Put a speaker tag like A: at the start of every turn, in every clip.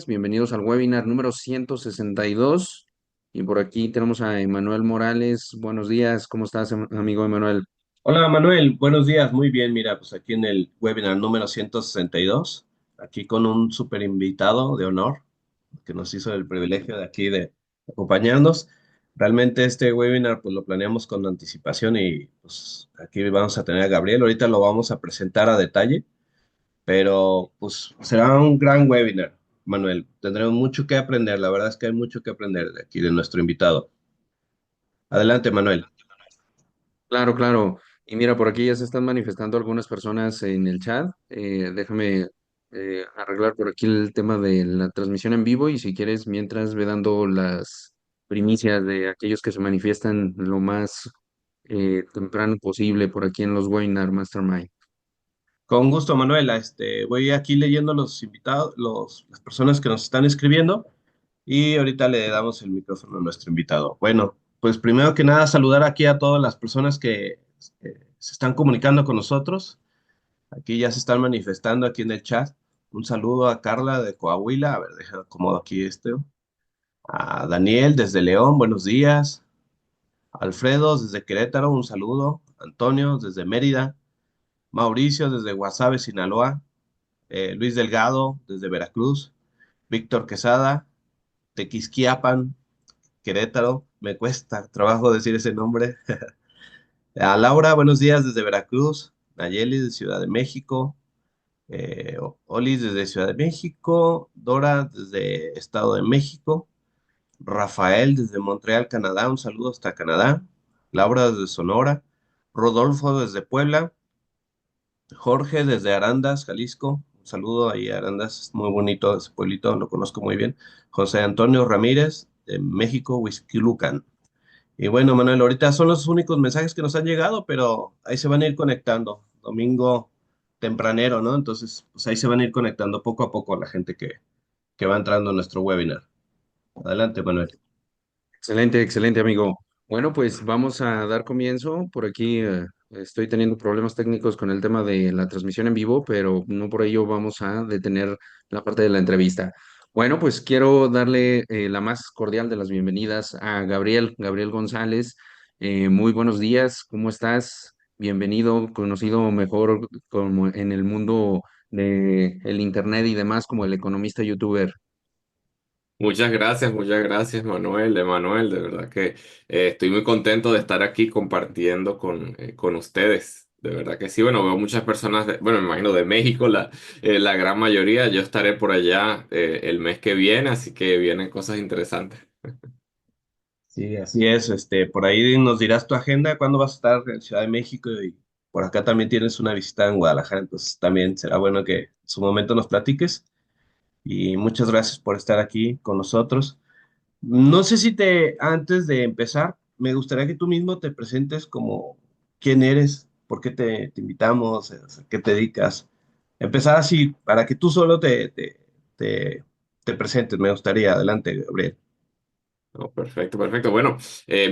A: Bienvenidos al webinar número 162. Y por aquí tenemos a Emanuel Morales. Buenos días, ¿cómo estás, amigo Emanuel?
B: Hola Manuel, buenos días, muy bien, mira, pues aquí en el webinar número 162, aquí con un super invitado de honor que nos hizo el privilegio de aquí de acompañarnos. Realmente este webinar pues lo planeamos con anticipación y pues aquí vamos a tener a Gabriel, ahorita lo vamos a presentar a detalle, pero pues será un gran webinar, Manuel, tendremos mucho que aprender, la verdad es que hay mucho que aprender de aquí de nuestro invitado. Adelante, Manuel.
A: Claro, claro. Y mira, por aquí ya se están manifestando algunas personas en el chat. Déjame arreglar por aquí el tema de la transmisión en vivo y si quieres, mientras ve dando las primicias de aquellos que se manifiestan lo más temprano posible por aquí en los webinar Mastermind.
B: Con gusto, Manuela. Voy aquí leyendo los invitados, las personas que nos están escribiendo y ahorita le damos el micrófono a nuestro invitado. Bueno, pues primero que nada saludar aquí a todas las personas que se están comunicando con nosotros. Aquí ya se están manifestando aquí en el chat. Un saludo a Carla de Coahuila. A ver, deja acomodo aquí A Daniel desde León, buenos días. Alfredo desde Querétaro, un saludo. Antonio desde Mérida. Mauricio desde Guasave, Sinaloa. Luis Delgado desde Veracruz, Víctor Quesada, Tequisquiapan, Querétaro, me cuesta trabajo decir ese nombre. A Laura, buenos días desde Veracruz, Nayeli de Ciudad de México, Olis desde Ciudad de México, Dora desde Estado de México, Rafael desde Montreal, Canadá, un saludo hasta Canadá, Laura desde Sonora, Rodolfo desde Puebla, Jorge desde Arandas, Jalisco. Un saludo ahí a Arandas, es muy bonito ese pueblito, lo conozco muy bien. José Antonio Ramírez de México, Huixquilucan. Y bueno, Manuel, ahorita son los únicos mensajes que nos han llegado, pero ahí se van a ir conectando. Domingo tempranero, ¿no? Entonces, pues ahí se van a ir conectando poco a poco la gente que va entrando a nuestro webinar. Adelante, Manuel.
A: Excelente, excelente, amigo. Bueno, pues vamos a dar comienzo. Por aquí estoy teniendo problemas técnicos con el tema de la transmisión en vivo, pero no por ello vamos a detener la parte de la entrevista. Bueno, pues quiero darle la más cordial de las bienvenidas a Gabriel González. Muy buenos días, ¿cómo estás? Bienvenido, conocido mejor como en el mundo de el internet y demás como el economista youtuber.
C: Muchas gracias, Manuel, Emanuel. De verdad que estoy muy contento de estar aquí compartiendo con ustedes. De verdad que sí. Bueno, veo muchas personas, bueno, me imagino de México, la gran mayoría. Yo estaré por allá el mes que viene, así que vienen cosas interesantes.
B: Sí, así es. Por ahí nos dirás tu agenda, cuándo vas a estar en Ciudad de México y por acá también tienes una visita en Guadalajara, entonces también será bueno que en su momento nos platiques y muchas gracias por estar aquí con nosotros. No sé si antes de empezar, me gustaría que tú mismo te presentes como quién eres, por qué te invitamos, a qué te dedicas. Empezar así, para que tú solo te, te presentes, me gustaría. Adelante, Gabriel.
C: Oh, perfecto, perfecto. Bueno,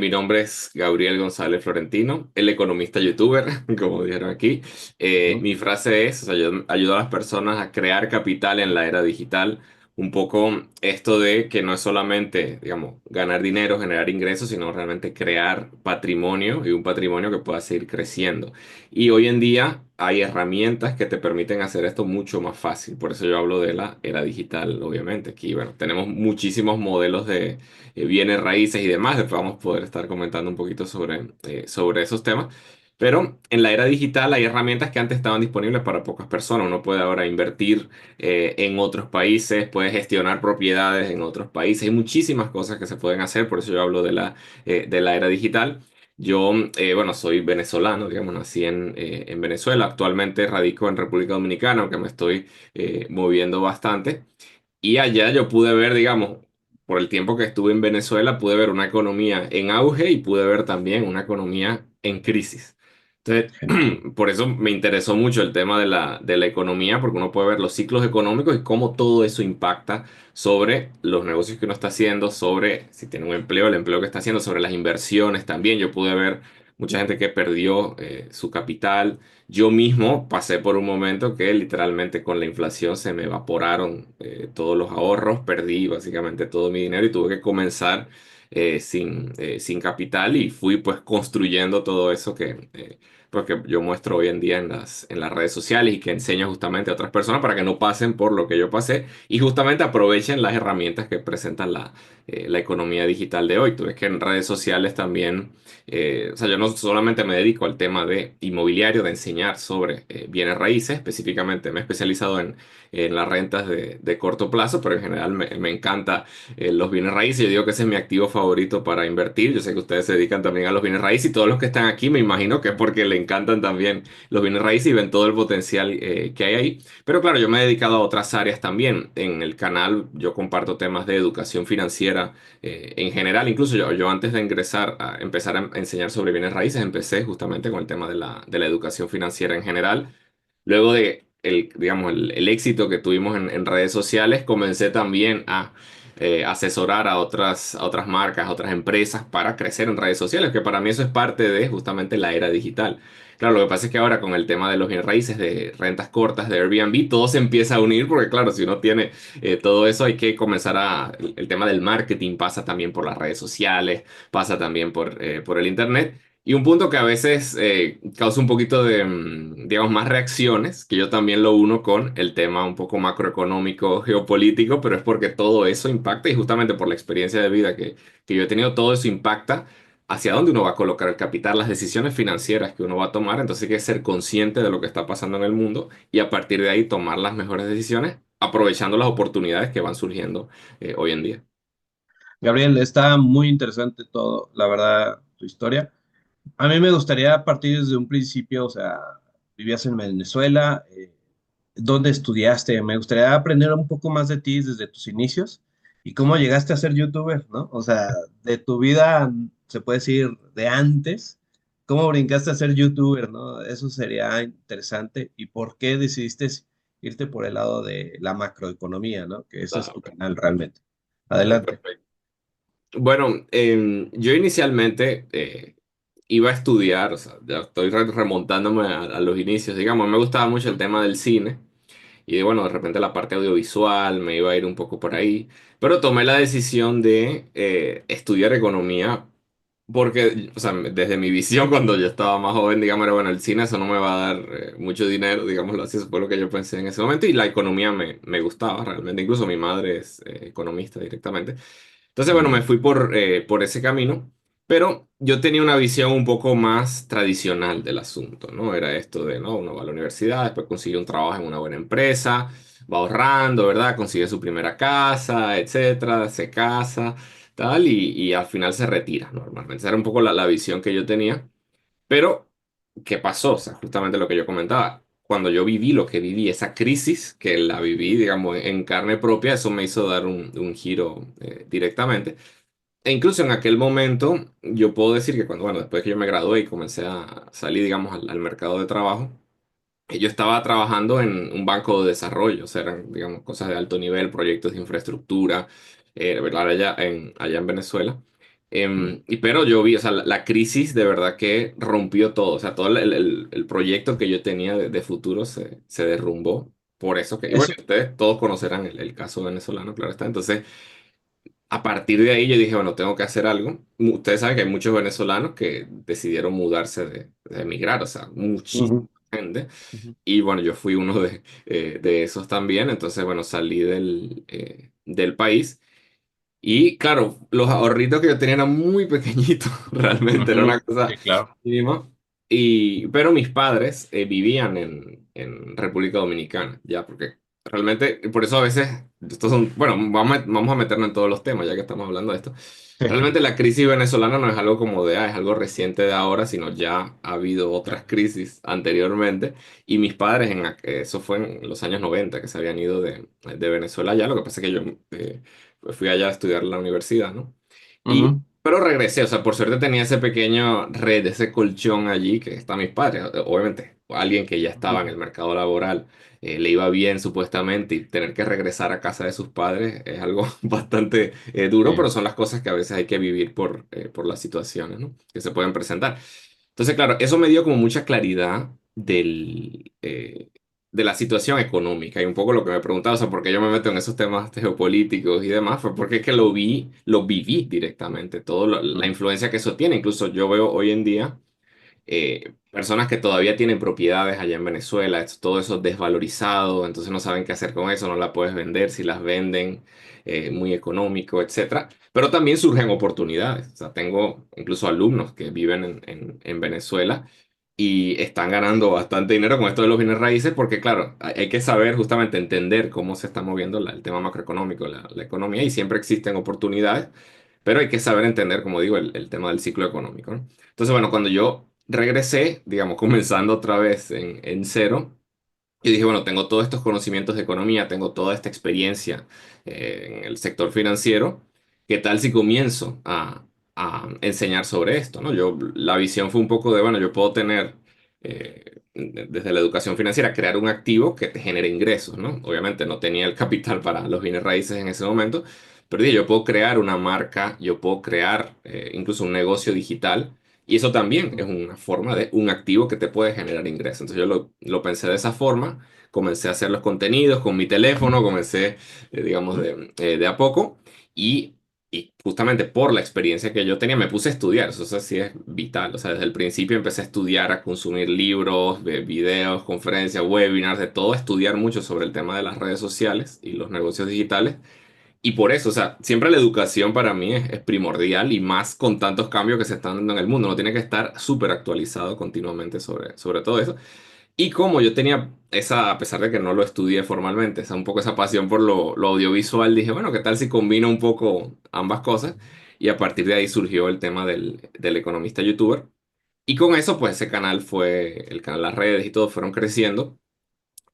C: mi nombre es Gabriel González Florentino, el economista youtuber, como dijeron aquí. Mi frase es, o sea, yo ayudo a las personas a crear capital en la era digital. Un poco esto de que no es solamente, digamos, ganar dinero, generar ingresos, sino realmente crear patrimonio y un patrimonio que pueda seguir creciendo. Y hoy en día hay herramientas que te permiten hacer esto mucho más fácil. Por eso yo hablo de la era digital, obviamente. Aquí, bueno, tenemos muchísimos modelos de bienes raíces y demás. Después vamos a poder estar comentando un poquito sobre esos temas. Pero en la era digital hay herramientas que antes estaban disponibles para pocas personas. Uno puede ahora invertir en otros países, puede gestionar propiedades en otros países. Hay muchísimas cosas que se pueden hacer, por eso yo hablo de la era digital. Yo, bueno, soy venezolano, digamos, nací en Venezuela. Actualmente radico en República Dominicana, aunque me estoy moviendo bastante. Y allá yo pude ver, digamos, por el tiempo que estuve en Venezuela, pude ver una economía en auge y pude ver también una economía en crisis. Entonces,
B: Genial.
C: por eso me interesó mucho el tema de la economía, porque uno puede ver los ciclos económicos y cómo todo eso impacta sobre los negocios que uno está haciendo, sobre si tiene un empleo, el empleo que está haciendo, sobre las inversiones también. Yo pude ver mucha gente que perdió su capital. Yo mismo pasé por un momento que literalmente con la inflación se me evaporaron todos los ahorros, perdí básicamente todo mi dinero y tuve que comenzar sin capital y fui pues construyendo todo eso porque yo muestro hoy en día en las redes sociales y que enseño justamente a otras personas para que no pasen por lo que yo pasé y justamente aprovechen las herramientas que presentan la economía digital de hoy. Tú ves que en redes sociales también, o sea, yo no solamente me dedico al tema de inmobiliario, de enseñar sobre bienes raíces, específicamente me he especializado en las rentas de corto plazo, pero en general me encanta los bienes raíces. Yo digo que ese es mi activo favorito para invertir. Yo sé que ustedes se dedican también a los bienes raíces y todos los que están aquí me imagino que es porque le encantan también los bienes raíces y ven todo el potencial que hay ahí. Pero claro, yo me he dedicado a otras áreas también. En el canal yo comparto temas de educación financiera en general. Incluso yo antes de ingresar a empezar a enseñar sobre bienes raíces, empecé justamente con el tema de la educación financiera en general. Luego de digamos, el éxito que tuvimos en redes sociales, comencé también a asesorar a otras marcas, a otras empresas para crecer en redes sociales, que para mí eso es parte de justamente la era digital. Claro, lo que pasa es que ahora con el tema de los bienes raíces, de rentas cortas, de Airbnb, todo se empieza a unir porque claro, si uno tiene todo eso hay que comenzar el tema del marketing pasa también por las redes sociales, pasa también por el internet. Y un punto que a veces causa un poquito de, digamos, más reacciones, que yo también lo uno con el tema un poco macroeconómico, geopolítico, pero es porque todo eso impacta y justamente por la experiencia de vida que yo he tenido, todo eso impacta hacia dónde uno va a colocar el capital, las decisiones financieras que uno va a tomar. Entonces hay que ser consciente de lo que está pasando en el mundo y a partir de ahí tomar las mejores decisiones, aprovechando las oportunidades que van surgiendo hoy en día.
B: Gabriel, está muy interesante todo, la verdad, tu historia. A mí me gustaría partir desde un principio, o sea, vivías en Venezuela, ¿dónde estudiaste? Me gustaría aprender un poco más de ti desde tus inicios y cómo llegaste a ser youtuber, ¿no? O sea, de tu vida, se puede decir, de antes, ¿cómo brincaste a ser youtuber, ¿no? Eso sería interesante. ¿Y por qué decidiste irte por el lado de la macroeconomía, ¿no? Que ese es tu
C: Dale,
B: canal realmente.
C: dale,
B: Adelante.
C: perfecto. Bueno, yo inicialmente iba a estudiar, o sea, ya estoy remontándome a los inicios, digamos, me gustaba mucho el tema del cine y bueno, de repente la parte audiovisual me iba a ir un poco por ahí, pero tomé la decisión de estudiar economía porque, o sea, desde mi visión cuando yo estaba más joven, digamos, era bueno, el cine eso no me va a dar mucho dinero, digámoslo así, eso fue lo que yo pensé en ese momento y la economía me gustaba realmente, incluso mi madre es economista directamente. Entonces, bueno, me
B: Ujú.
C: fui por ese camino, pero yo tenía una visión un poco más tradicional del asunto, ¿no? Era esto de, ¿no? Uno va a la universidad, después consigue un trabajo en una buena empresa, va ahorrando, ¿verdad? Consigue su primera casa, etcétera, se casa, tal, y al final se retira normalmente. Esa era un poco la visión que yo tenía. Pero, ¿qué pasó? O sea, justamente lo que yo comentaba. Cuando yo viví lo que viví, esa crisis que la viví, digamos, en carne propia, eso me hizo dar un giro directamente. E incluso en aquel momento, yo puedo decir que cuando, bueno, después que yo me gradué y comencé a salir, digamos, al mercado de trabajo, yo estaba trabajando en un banco de desarrollo, o sea, eran, digamos, cosas de alto nivel, proyectos de infraestructura, ¿verdad? Allá en Venezuela. Pero yo vi, o sea, la crisis de verdad que rompió todo, o sea, todo el proyecto que yo tenía de futuro se derrumbó. Por eso que, y bueno,
B: Eso,
C: ustedes todos conocerán el caso venezolano, claro está. Entonces, a partir de ahí yo dije, bueno, tengo que hacer algo. Ustedes saben que hay muchos venezolanos que decidieron mudarse de emigrar, o sea, muchísima
B: ujú,
C: gente.
B: ujú.
C: Y bueno, yo fui uno de esos también. Entonces, bueno, salí del país. Y claro, los ahorritos que yo tenía eran muy pequeñitos, realmente, era una
B: Ujú.
C: cosa
B: Sí, claro.
C: mínima. Pero mis padres vivían en República Dominicana, ya, porque realmente, por eso a veces, estos son, bueno, vamos a meternos en todos los temas, ya que estamos hablando de esto. Realmente la crisis venezolana no es algo como es algo reciente de ahora, sino ya ha habido otras crisis anteriormente. Y mis padres, eso fue en los años 90 que se habían ido de Venezuela ya, lo que pasa es que yo fui allá a estudiar en la universidad, ¿no? Pero regresé, o sea, por suerte tenía ese pequeño red, ese colchón allí que están mis padres. Obviamente, alguien que ya estaba en
B: Ujú.
C: el mercado laboral, le iba bien supuestamente y tener que regresar a casa de sus padres es algo bastante duro,
B: Sí.
C: pero son las cosas que a veces hay que vivir por las situaciones, ¿no? Que se pueden presentar. Entonces, claro, eso me dio como mucha claridad de la situación económica y un poco lo que me preguntaba, o sea, por qué yo me meto en esos temas geopolíticos y demás, fue porque es que lo viví directamente, toda la
B: Mm,
C: influencia que eso tiene. Incluso yo veo hoy en día personas que todavía tienen propiedades allá en Venezuela, todo eso desvalorizado, entonces no saben qué hacer con eso, no la puedes vender, si las venden muy económico, etcétera. Pero también surgen oportunidades. O sea, tengo incluso alumnos que viven en Venezuela y están ganando bastante dinero con esto de los bienes raíces, porque claro, hay que saber justamente entender cómo se está moviendo el tema macroeconómico, la economía, y siempre existen oportunidades, pero hay que saber entender, como digo, el tema del ciclo económico, ¿no? Entonces, bueno, cuando yo regresé, digamos, comenzando otra vez en cero, y dije, bueno, tengo todos estos conocimientos de economía, tengo toda esta experiencia en el sector financiero, ¿qué tal si comienzo a enseñar sobre esto, ¿no? La visión fue un poco de, bueno, yo puedo tener, desde la educación financiera, crear un activo que te genere ingresos, ¿no? Obviamente no tenía el capital para los bienes raíces en ese momento, pero dije, yo puedo crear una marca, yo puedo crear incluso un negocio digital. Y eso también es
B: mm,
C: una forma de un activo que te puede generar ingresos. Entonces yo lo pensé de esa forma, comencé a hacer los contenidos con mi teléfono, comencé, digamos, de a poco. Y, y justamente por la experiencia que yo tenía, me puse a estudiar. Eso sí es vital. O sea, desde el principio empecé a estudiar, a consumir libros, videos, conferencias, webinars, de todo, a estudiar mucho sobre el tema de las redes sociales y los negocios digitales. Y por eso, o sea, siempre la educación para mí es primordial y más con tantos cambios que se están dando en el mundo. Uno tiene que estar súper actualizado continuamente sobre todo eso. Y como yo tenía esa, a pesar de que no lo estudié formalmente, esa, un poco esa pasión por lo audiovisual, dije, bueno, ¿qué tal si combino un poco ambas cosas? Y a partir de ahí surgió el tema del economista youtuber. Y con eso, pues ese canal fue, el canal, las redes y todo fueron creciendo.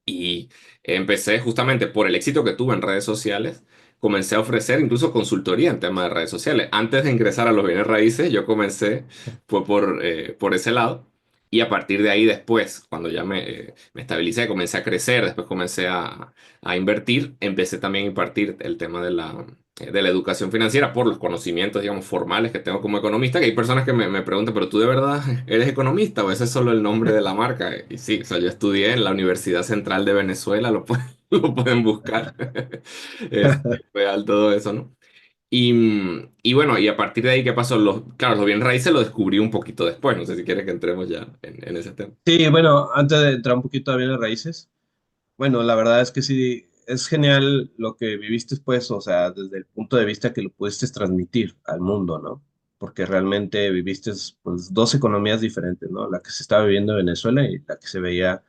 C: Y empecé justamente por el éxito que tuve en redes sociales, comencé a ofrecer incluso consultoría en temas de redes sociales. Antes de ingresar a los bienes raíces, yo comencé, fue por ese lado. Y a partir de ahí después, cuando ya me estabilicé, comencé a crecer, después comencé a invertir, empecé también a impartir el tema de la educación financiera por los conocimientos, digamos, formales que tengo como economista, que hay personas que me preguntan, pero tú de verdad eres economista o ese es solo el nombre de la marca. Y sí, o sea, yo estudié en la Universidad Central de Venezuela, lo pueden buscar. Es real todo eso, ¿no? Y bueno, y a partir de ahí, ¿qué pasó? Claro, los bienes raíces lo descubrí un poquito después, no sé si quieres que entremos ya en ese tema.
B: sí, bueno, antes de entrar un poquito a bienes raíces, bueno, la verdad es que sí, es genial lo que viviste, pues, o sea, desde el punto de vista que lo pudiste transmitir al mundo, ¿no? Porque realmente viviste, pues, dos economías diferentes, ¿no? La que se estaba viviendo en Venezuela y la que se veía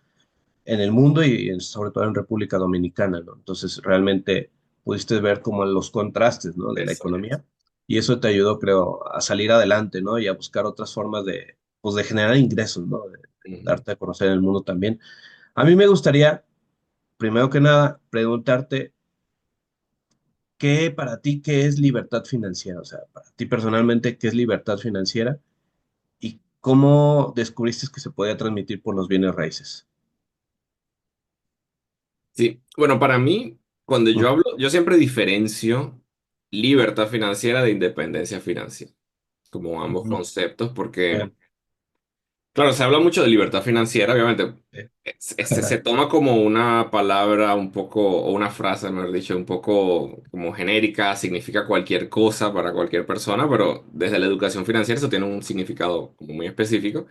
B: en el mundo y sobre todo en República Dominicana, ¿no? Entonces, realmente pudiste ver como los contrastes, ¿no? De la
C: Exacto.
B: economía y eso te ayudó, creo, a salir adelante, ¿no? Y a buscar otras formas de, pues, de generar ingresos, ¿no? De
C: Ujú.
B: darte a conocer en el mundo también. A mí me gustaría primero que nada, preguntarte qué para ti, qué es libertad financiera, o sea, para ti personalmente, qué es libertad financiera y cómo descubriste que se podía transmitir por los bienes raíces.
C: Sí, bueno, para mí, cuando yo
B: Mm,
C: hablo, yo siempre diferencio libertad financiera de independencia financiera, como ambos
B: ujú,
C: conceptos, porque
B: bien,
C: claro, se habla mucho de libertad financiera, obviamente.
B: sí.
C: Se toma como una palabra un poco, o una frase, mejor dicho, un poco como genérica, significa cualquier cosa para cualquier persona, pero desde la educación financiera eso tiene un significado como muy específico.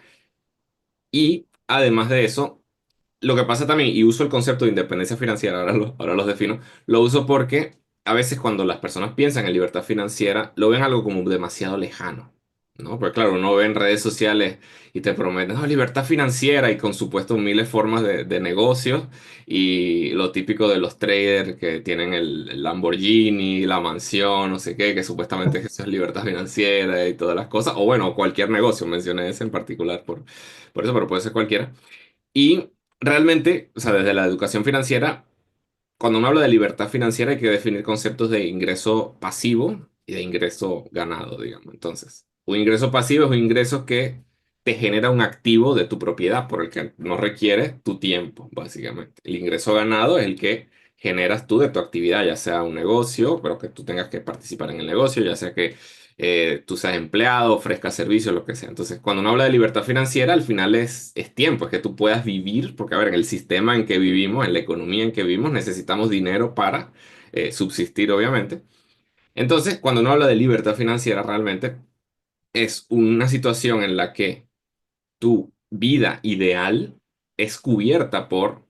C: Y además de eso, lo que pasa también, y uso el concepto de independencia financiera, ahora los defino, lo uso porque a veces cuando las personas piensan en libertad financiera, lo ven algo como demasiado lejano, ¿no? Porque claro, uno ve en redes sociales y te prometen, no, libertad financiera y con supuesto miles de formas de negocios y lo típico de los traders que tienen el Lamborghini, la mansión, no sé qué, que supuestamente eso es libertad financiera y todas las cosas, o bueno, cualquier negocio, mencioné ese en particular por eso, pero puede ser cualquiera. Y realmente, o sea, desde la educación financiera, cuando uno habla de libertad financiera hay que definir conceptos de ingreso pasivo y de ingreso ganado, digamos. Entonces, un ingreso pasivo es un ingreso que te genera un activo de tu propiedad por el que no requiere tu tiempo, básicamente. El ingreso ganado es el que generas tú de tu actividad, ya sea un negocio, pero que tú tengas que participar en el negocio, ya sea que tú seas empleado, ofrezcas servicios, lo que sea. Entonces, cuando uno habla de libertad financiera, al final es tiempo, es que tú puedas vivir, porque a ver, en el sistema en que vivimos, en la economía en que vivimos, necesitamos dinero para subsistir, obviamente. Entonces, cuando uno habla de libertad financiera, realmente es una situación en la que tu vida ideal es cubierta por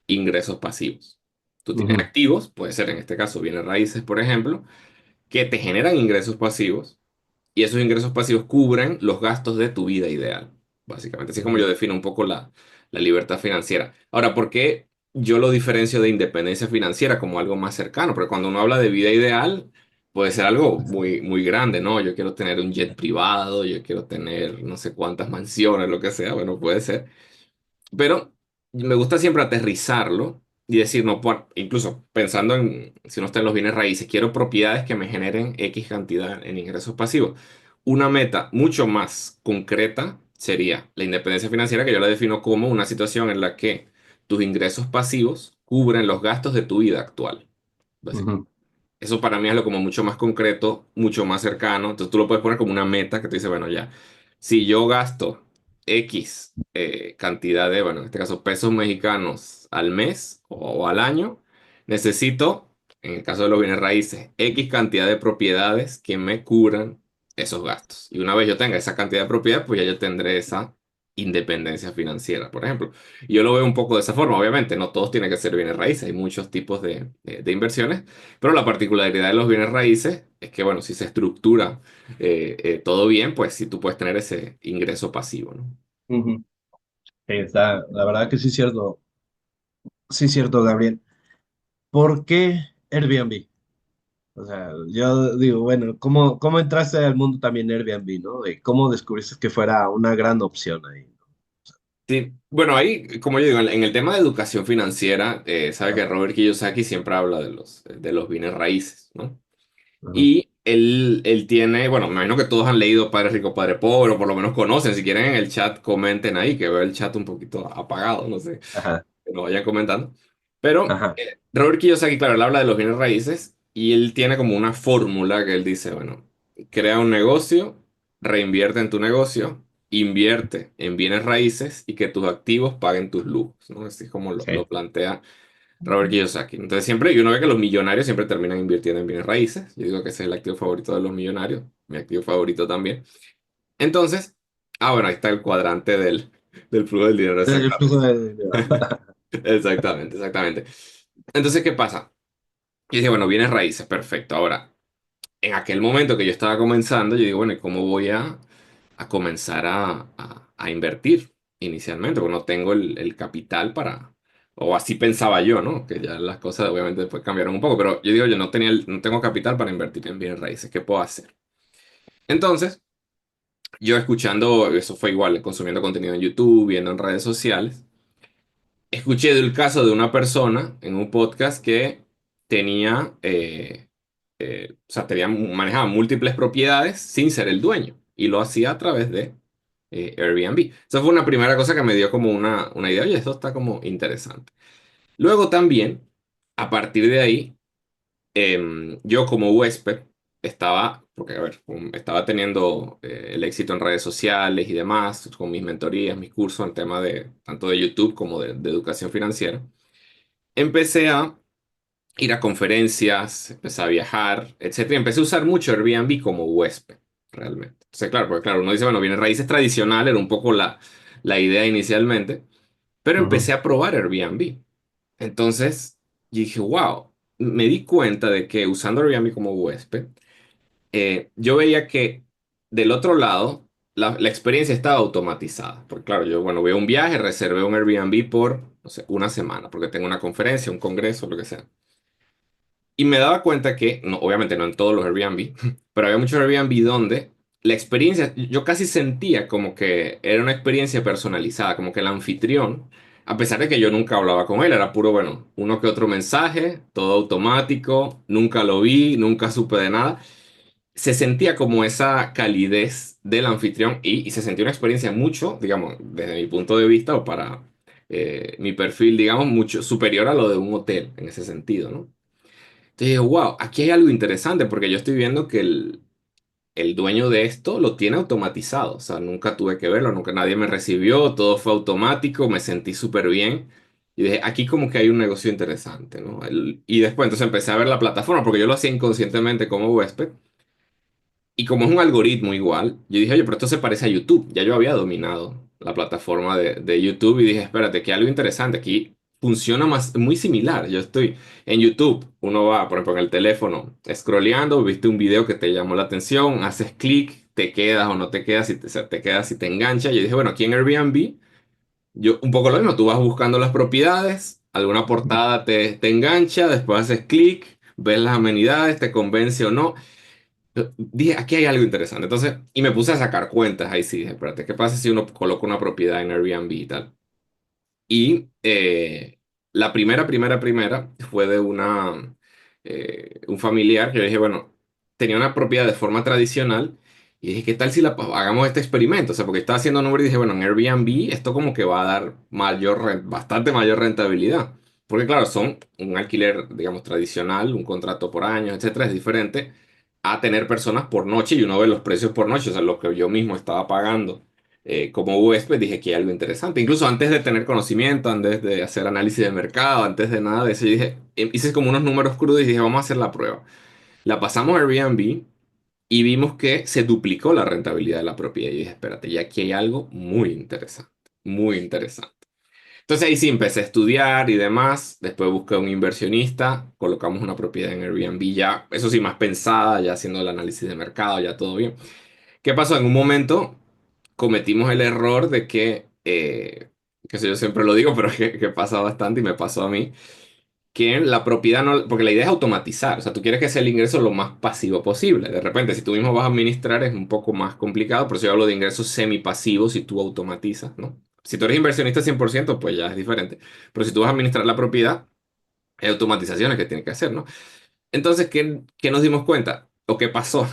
C: ingresos pasivos. Tú tienes
B: Ujú,
C: activos, puede ser en este caso bienes raíces, por ejemplo, que te generan ingresos pasivos y esos ingresos pasivos cubren los gastos de tu vida ideal, básicamente. Así es como
B: ujú,
C: yo defino un poco la libertad financiera. Ahora, ¿por qué yo lo diferencio de independencia financiera como algo más cercano? Porque cuando uno habla de vida ideal, puede ser algo muy, muy grande, ¿no? Yo quiero tener un jet privado, yo quiero tener no sé cuántas mansiones, lo que sea, bueno, puede ser. Pero me gusta siempre aterrizarlo y decir, no, incluso pensando en, si uno está en los bienes raíces, quiero propiedades que me generen X cantidad en ingresos pasivos. Una meta mucho más concreta sería la independencia financiera, que yo la defino como una situación en la que tus ingresos pasivos cubren los gastos de tu vida actual.
B: ujú,
C: Eso para mí es lo como mucho más concreto, mucho más cercano. Entonces tú lo puedes poner como una meta que te dice, bueno, ya, si yo gasto X cantidad de, bueno, en este caso pesos mexicanos al mes o al año, necesito, en el caso de los bienes raíces, X cantidad de propiedades que me cubran esos gastos. Y una vez yo tenga esa cantidad de propiedades, pues ya yo tendré esa independencia financiera, por ejemplo. Y yo lo veo un poco de esa forma, obviamente, no todos tienen que ser bienes raíces, hay muchos tipos de inversiones. Pero la particularidad de los bienes raíces es que, bueno, si se estructura todo bien, pues sí tú puedes tener ese ingreso pasivo, ¿no?
B: ujú. La verdad que sí es cierto, Gabriel. ¿Por qué Airbnb? O sea, yo digo, bueno, ¿cómo entraste al mundo también Airbnb, ¿no? ¿Y cómo descubriste que fuera una gran opción ahí?
C: Sí, bueno, ahí, como yo digo, en el tema de educación financiera, sabe que
B: Ajá,
C: Robert Kiyosaki siempre habla de los bienes raíces, ¿no?
B: ajá,
C: Y él tiene, bueno, me imagino que todos han leído Padre Rico, Padre Pobre, o por lo menos conocen. Si quieren en el chat, comenten ahí, que veo el chat un poquito apagado, no sé,
B: ajá,
C: que lo vayan comentando. Pero
B: ajá.
C: Robert Kiyosaki, claro, él habla de los bienes raíces y él tiene como una fórmula que él dice, bueno, crea un negocio, reinvierte en tu negocio, invierte en bienes raíces y que tus activos paguen tus lujos, ¿no? Así es como lo
B: Sí.
C: plantea Robert Kiyosaki. Entonces siempre, y uno ve que los millonarios siempre terminan invirtiendo en bienes raíces. Yo digo que ese es el activo favorito de los millonarios, mi activo favorito también. Entonces, bueno, ahí está el cuadrante del flujo del dinero,
B: El flujo
C: exactamente.
B: de dinero.
C: Exactamente, exactamente. Entonces, ¿qué pasa? Yo dije, bueno, bienes raíces, perfecto. Ahora, en aquel momento que yo estaba comenzando, yo digo, bueno, ¿y cómo voy a comenzar a invertir inicialmente? Porque no tengo el capital para, o así pensaba yo, ¿no? Que ya las cosas obviamente después cambiaron un poco, pero yo digo, yo no tengo capital para invertir en bienes raíces, ¿qué puedo hacer? Entonces, yo escuchando, eso fue igual, consumiendo contenido en YouTube, viendo en redes sociales, escuché del caso de una persona en un podcast que tenía, o sea, manejaba múltiples propiedades sin ser el dueño y lo hacía a través de Airbnb. Esa fue una primera cosa que me dio como una idea, oye, esto está como interesante. Luego también, a partir de ahí, yo como huésped estaba, porque a ver, estaba teniendo el éxito en redes sociales y demás, con mis mentorías, mis cursos en tema de tanto de YouTube como de educación financiera. Empecé a ir a conferencias, empecé a viajar, etcétera. Y empecé a usar mucho Airbnb como huésped, realmente. Entonces, claro, porque claro, uno dice, bueno, bienes raíces tradicional, era un poco la idea inicialmente, pero
B: Ujú,
C: empecé a probar Airbnb. Entonces, yo dije, wow, me di cuenta de que usando Airbnb como huésped, yo veía que del otro lado, la experiencia estaba automatizada. Porque claro, yo, bueno, voy a un viaje, reservé un Airbnb por, no sé, una semana, porque tengo una conferencia, un congreso, lo que sea. Y me daba cuenta que, no, obviamente no en todos los Airbnb, pero había muchos Airbnb donde la experiencia, yo casi sentía como que era una experiencia personalizada, como que el anfitrión, a pesar de que yo nunca hablaba con él, era puro, bueno, uno que otro mensaje, todo automático, nunca lo vi, nunca supe de nada, se sentía como esa calidez del anfitrión y se sentía una experiencia mucho, digamos, desde mi punto de vista o para mi perfil, digamos, mucho superior a lo de un hotel en ese sentido, ¿no? Entonces dije, wow, aquí hay algo interesante porque yo estoy viendo que el dueño de esto lo tiene automatizado. O sea, nunca tuve que verlo, nunca nadie me recibió, todo fue automático, me sentí súper bien. Y dije, aquí como que hay un negocio interesante, ¿no? Y después entonces empecé a ver la plataforma, porque yo lo hacía inconscientemente como huésped. Y como es un algoritmo igual, yo dije, oye, pero esto se parece a YouTube. Ya yo había dominado la plataforma de YouTube y dije, espérate, que hay algo interesante. Aquí funciona más, muy similar. Yo estoy en YouTube, uno va, por ejemplo, en el teléfono, scrolleando, viste un video que te llamó la atención, haces clic, te quedas o no te quedas, si te, te quedas, si te engancha. Yo dije, bueno, aquí en Airbnb, yo un poco lo mismo, tú vas buscando las propiedades, alguna portada te engancha, después haces clic, ves las amenidades, te convence o no. Dije, aquí hay algo interesante. Entonces, y me puse a sacar cuentas ahí sí. Dije, espérate, ¿qué pasa si uno coloca una propiedad en Airbnb y tal? Y la primera fue de un familiar que yo dije, bueno, tenía una propiedad de forma tradicional y dije, ¿qué tal si hagamos este experimento? O sea, porque estaba haciendo números y dije, bueno, en Airbnb esto como que va a dar bastante mayor rentabilidad. Porque claro, son un alquiler, digamos, tradicional, un contrato por año, etcétera, es diferente a tener personas por noche y uno ve los precios por noche, o sea, lo que yo mismo estaba pagando como huésped dije que hay algo interesante. Incluso antes de tener conocimiento, antes de hacer análisis de mercado, antes de nada de eso, yo dije, hice como unos números crudos y dije, vamos a hacer la prueba. La pasamos a Airbnb y vimos que se duplicó la rentabilidad de la propiedad. Y dije, espérate, ya aquí hay algo muy interesante, muy interesante. Entonces ahí sí empecé a estudiar y demás. Después busqué un inversionista, colocamos una propiedad en Airbnb ya, eso sí, más pensada, ya haciendo el análisis de mercado, ya todo bien. ¿Qué pasó? En un momento cometimos el error de que eso yo siempre lo digo, pero que pasa bastante y me pasó a mí, que la propiedad no, porque la idea es automatizar, o sea, tú quieres que sea el ingreso lo más pasivo posible. De repente, si tú mismo vas a administrar es un poco más complicado, por eso yo hablo de ingresos semipasivos si tú automatizas, ¿no? Si tú eres inversionista 100% pues ya es diferente. Pero si tú vas a administrar la propiedad, hay automatizaciones que tienes que hacer, ¿no? Entonces, ¿qué nos dimos cuenta? ¿O qué pasó?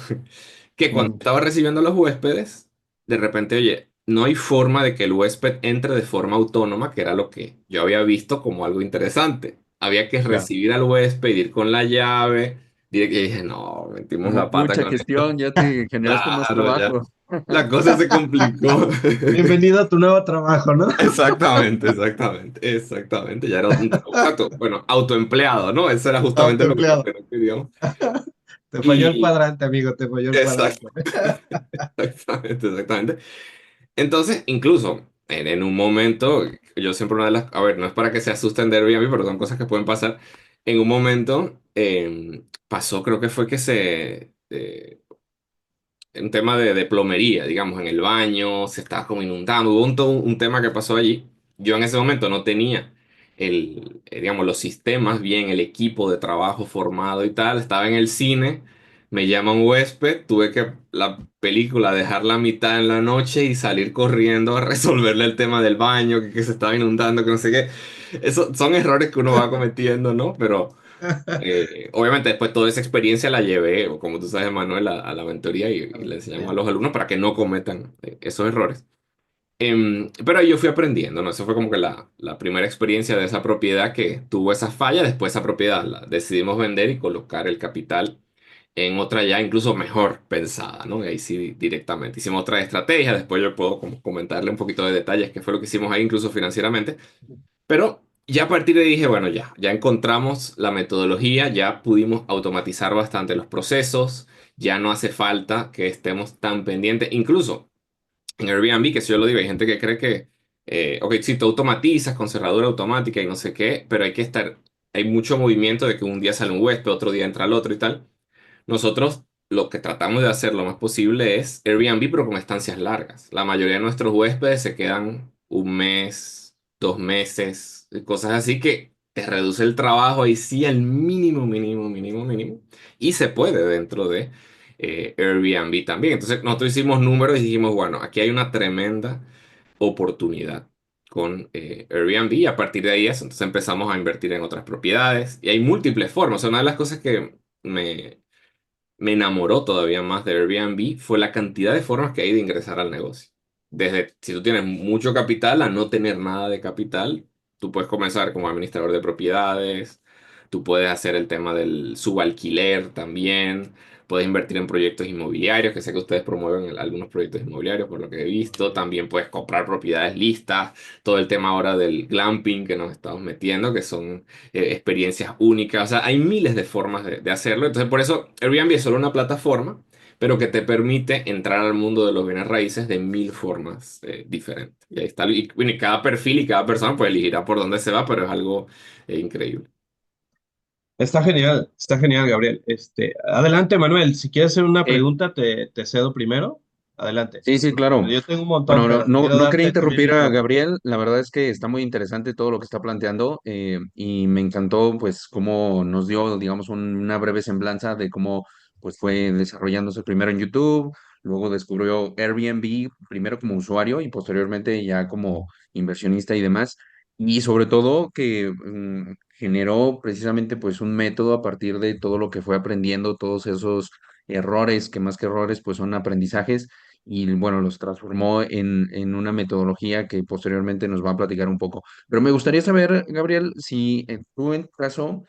C: Que cuando
A: Mm,
C: estaba recibiendo a los huéspedes, de repente, oye, no hay forma de que el huésped entre de forma autónoma, que era lo que yo había visto como algo interesante. Había que
A: ya.
C: recibir al huésped, ir con la llave. Y dije, no, metimos la pata
A: Mucha
C: con esto.
A: gestión, ya te generaste más
C: Claro, ya.
A: trabajo.
C: La cosa se complicó.
B: Bienvenido a tu nuevo trabajo, ¿no?
C: Exactamente, exactamente, exactamente. Ya era bueno, autoempleado, ¿no? Eso era justamente lo
B: Autoempleado.
C: que no queríamos.
B: Te falló el
C: Y,
B: cuadrante, amigo, te falló el cuadrante.
C: exactamente, exactamente. Entonces, incluso en un momento, yo siempre una de las, a ver, no es para que se asusten de Airbnb, pero son cosas que pueden pasar. En un momento pasó, creo que fue que un tema de plomería, digamos, en el baño, se estaba como inundando, hubo un tema que pasó allí. Yo en ese momento no tenía digamos, los sistemas bien, el equipo de trabajo formado y tal, estaba en el cine, me llama un huésped, tuve que la película dejarla a mitad en la noche y salir corriendo a resolverle el tema del baño, que se estaba inundando, que no sé qué. Eso son errores que uno va cometiendo, ¿no? Pero... obviamente después toda esa experiencia la llevé, o como tú sabes, Manuel, a la mentoría y le enseñamos a los alumnos para que no cometan esos errores. Pero ahí yo fui aprendiendo, ¿no? Eso fue como que la primera experiencia de esa propiedad que tuvo esa falla. Después esa propiedad la decidimos vender y colocar el capital en otra ya incluso mejor pensada, ¿no? Y ahí sí directamente hicimos otra estrategia. Después yo puedo como comentarle un poquito de detalles, qué fue lo que hicimos ahí incluso financieramente. Pero ya a partir de ahí dije, bueno, ya encontramos la metodología, ya pudimos automatizar bastante los procesos, ya no hace falta que estemos tan pendientes. Incluso en Airbnb, que si yo lo digo, hay gente que cree que, ok, si tú automatizas con cerradura automática y no sé qué, pero hay mucho movimiento de que un día sale un huésped, otro día entra el otro y tal. Nosotros lo que tratamos de hacer lo más posible es Airbnb, pero con estancias largas. La mayoría de nuestros huéspedes se quedan un mes, 2 meses, cosas así que te reduce el trabajo ahí sí al mínimo, mínimo, mínimo, mínimo. Y se puede dentro de Airbnb también. Entonces nosotros hicimos números y dijimos, bueno, aquí hay una tremenda oportunidad con Airbnb y a partir de ahí eso, entonces empezamos a invertir en otras propiedades y hay múltiples formas. O sea, una de las cosas que me enamoró todavía más de Airbnb fue la cantidad de formas que hay de ingresar al negocio. Desde si tú tienes mucho capital a no tener nada de capital, tú puedes comenzar como administrador de propiedades, tú puedes hacer el tema del subalquiler también, puedes invertir en proyectos inmobiliarios, que sé que ustedes promueven algunos proyectos inmobiliarios, por lo que he visto. También puedes comprar propiedades listas, todo el tema ahora del glamping que nos estamos metiendo, que son experiencias únicas. O sea, hay miles de formas de hacerlo. Entonces, por eso Airbnb es solo una plataforma, pero que te permite entrar al mundo de los bienes raíces de mil formas diferentes. Y ahí está. Y, bueno, y cada perfil y cada persona pues elegirá por dónde se va, pero es algo increíble.
B: Está genial, Gabriel. Adelante, Manuel. Si quieres hacer una
A: Eh,
B: pregunta, te cedo primero. Adelante.
A: Sí, sí, claro.
B: Yo tengo un montón,
A: Bueno, no,
B: pero
A: no,
B: quiero
A: no quería
B: darte también
A: interrumpir
B: mi
A: a
B: turno.
A: Gabriel. La verdad es que está muy interesante todo lo que está planteando y me encantó, pues, cómo nos dio, digamos, una breve semblanza de cómo, pues, fue desarrollándose primero en YouTube, luego descubrió Airbnb, primero como usuario y posteriormente ya como inversionista y demás. Y sobre todo que generó precisamente, pues, un método a partir de todo lo que fue aprendiendo, todos esos errores, que más que errores, pues, son aprendizajes y bueno, los transformó en una metodología que posteriormente nos va a platicar un poco. Pero me gustaría saber, Gabriel, si tú en tu caso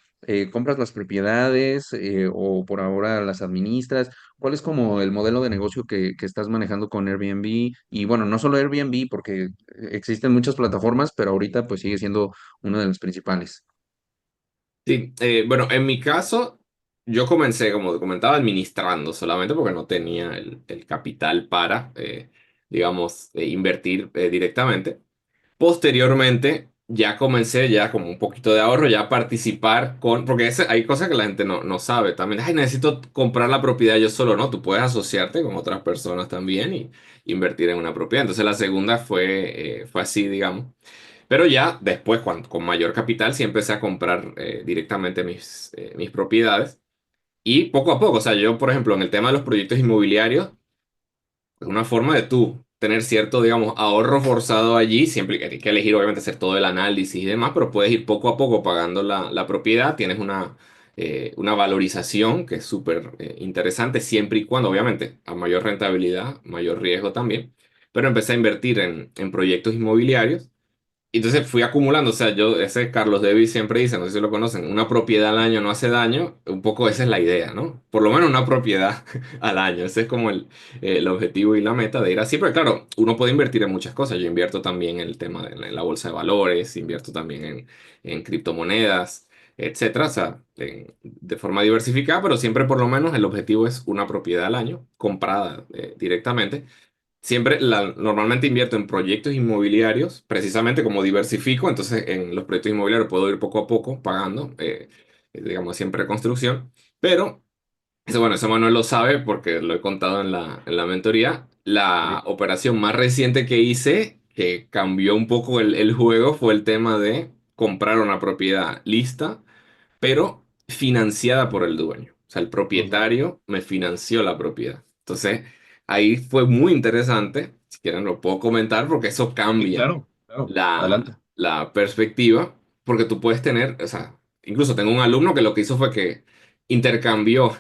A: compras las propiedades o por ahora las administras, ¿cuál es como el modelo de negocio que estás manejando con Airbnb? Y bueno, no solo Airbnb, porque existen muchas plataformas, pero ahorita pues sigue siendo una de las principales.
C: Sí, bueno, en mi caso, yo comencé, como te comentaba, administrando solamente porque no tenía el capital para, digamos, invertir directamente. Posteriormente, ya comencé ya como un poquito de ahorro, ya a participar con, porque hay cosas que la gente no sabe también. Ay, necesito comprar la propiedad yo solo, ¿no? Tú puedes asociarte con otras personas también y invertir en una propiedad. Entonces la segunda fue así, digamos. Pero ya después, con mayor capital, sí empecé a comprar directamente mis propiedades. Y poco a poco, o sea, yo, por ejemplo, en el tema de los proyectos inmobiliarios, es una forma de tú tener cierto, digamos, ahorro forzado allí. Siempre hay que elegir, obviamente, hacer todo el análisis y demás, pero puedes ir poco a poco pagando la propiedad. Tienes una valorización que es súper interesante, siempre y cuando, obviamente, a mayor rentabilidad, mayor riesgo también. Pero empecé a invertir en proyectos inmobiliarios. Y entonces fui acumulando, o sea, ese Carlos Davis siempre dice, no sé si lo conocen, una propiedad al año no hace daño, un poco esa es la idea, ¿no? Por lo menos una propiedad al año, ese es como el objetivo y la meta de ir así, pero claro, uno puede invertir en muchas cosas, yo invierto también en el tema de en la bolsa de valores, invierto también en criptomonedas, etcétera, o sea, de forma diversificada, pero siempre por lo menos el objetivo es una propiedad al año, comprada directamente. Siempre, normalmente invierto en proyectos inmobiliarios, precisamente como diversifico, entonces en los proyectos inmobiliarios puedo ir poco a poco pagando, digamos, siempre construcción, pero eso, bueno, eso Manuel lo sabe porque lo he contado en la mentoría. La
A: Sí.
C: operación más reciente que hice, que cambió un poco el juego, fue el tema de comprar una propiedad lista pero financiada por el dueño. O sea, el
B: Ujú.
C: propietario me financió la propiedad. Entonces, ahí fue muy interesante. Si quieren, lo puedo comentar porque eso
B: Sí,
C: cambia
B: claro, claro. Adelante.
C: la perspectiva. Porque tú puedes tener, o sea, incluso tengo un alumno que lo que hizo fue que intercambió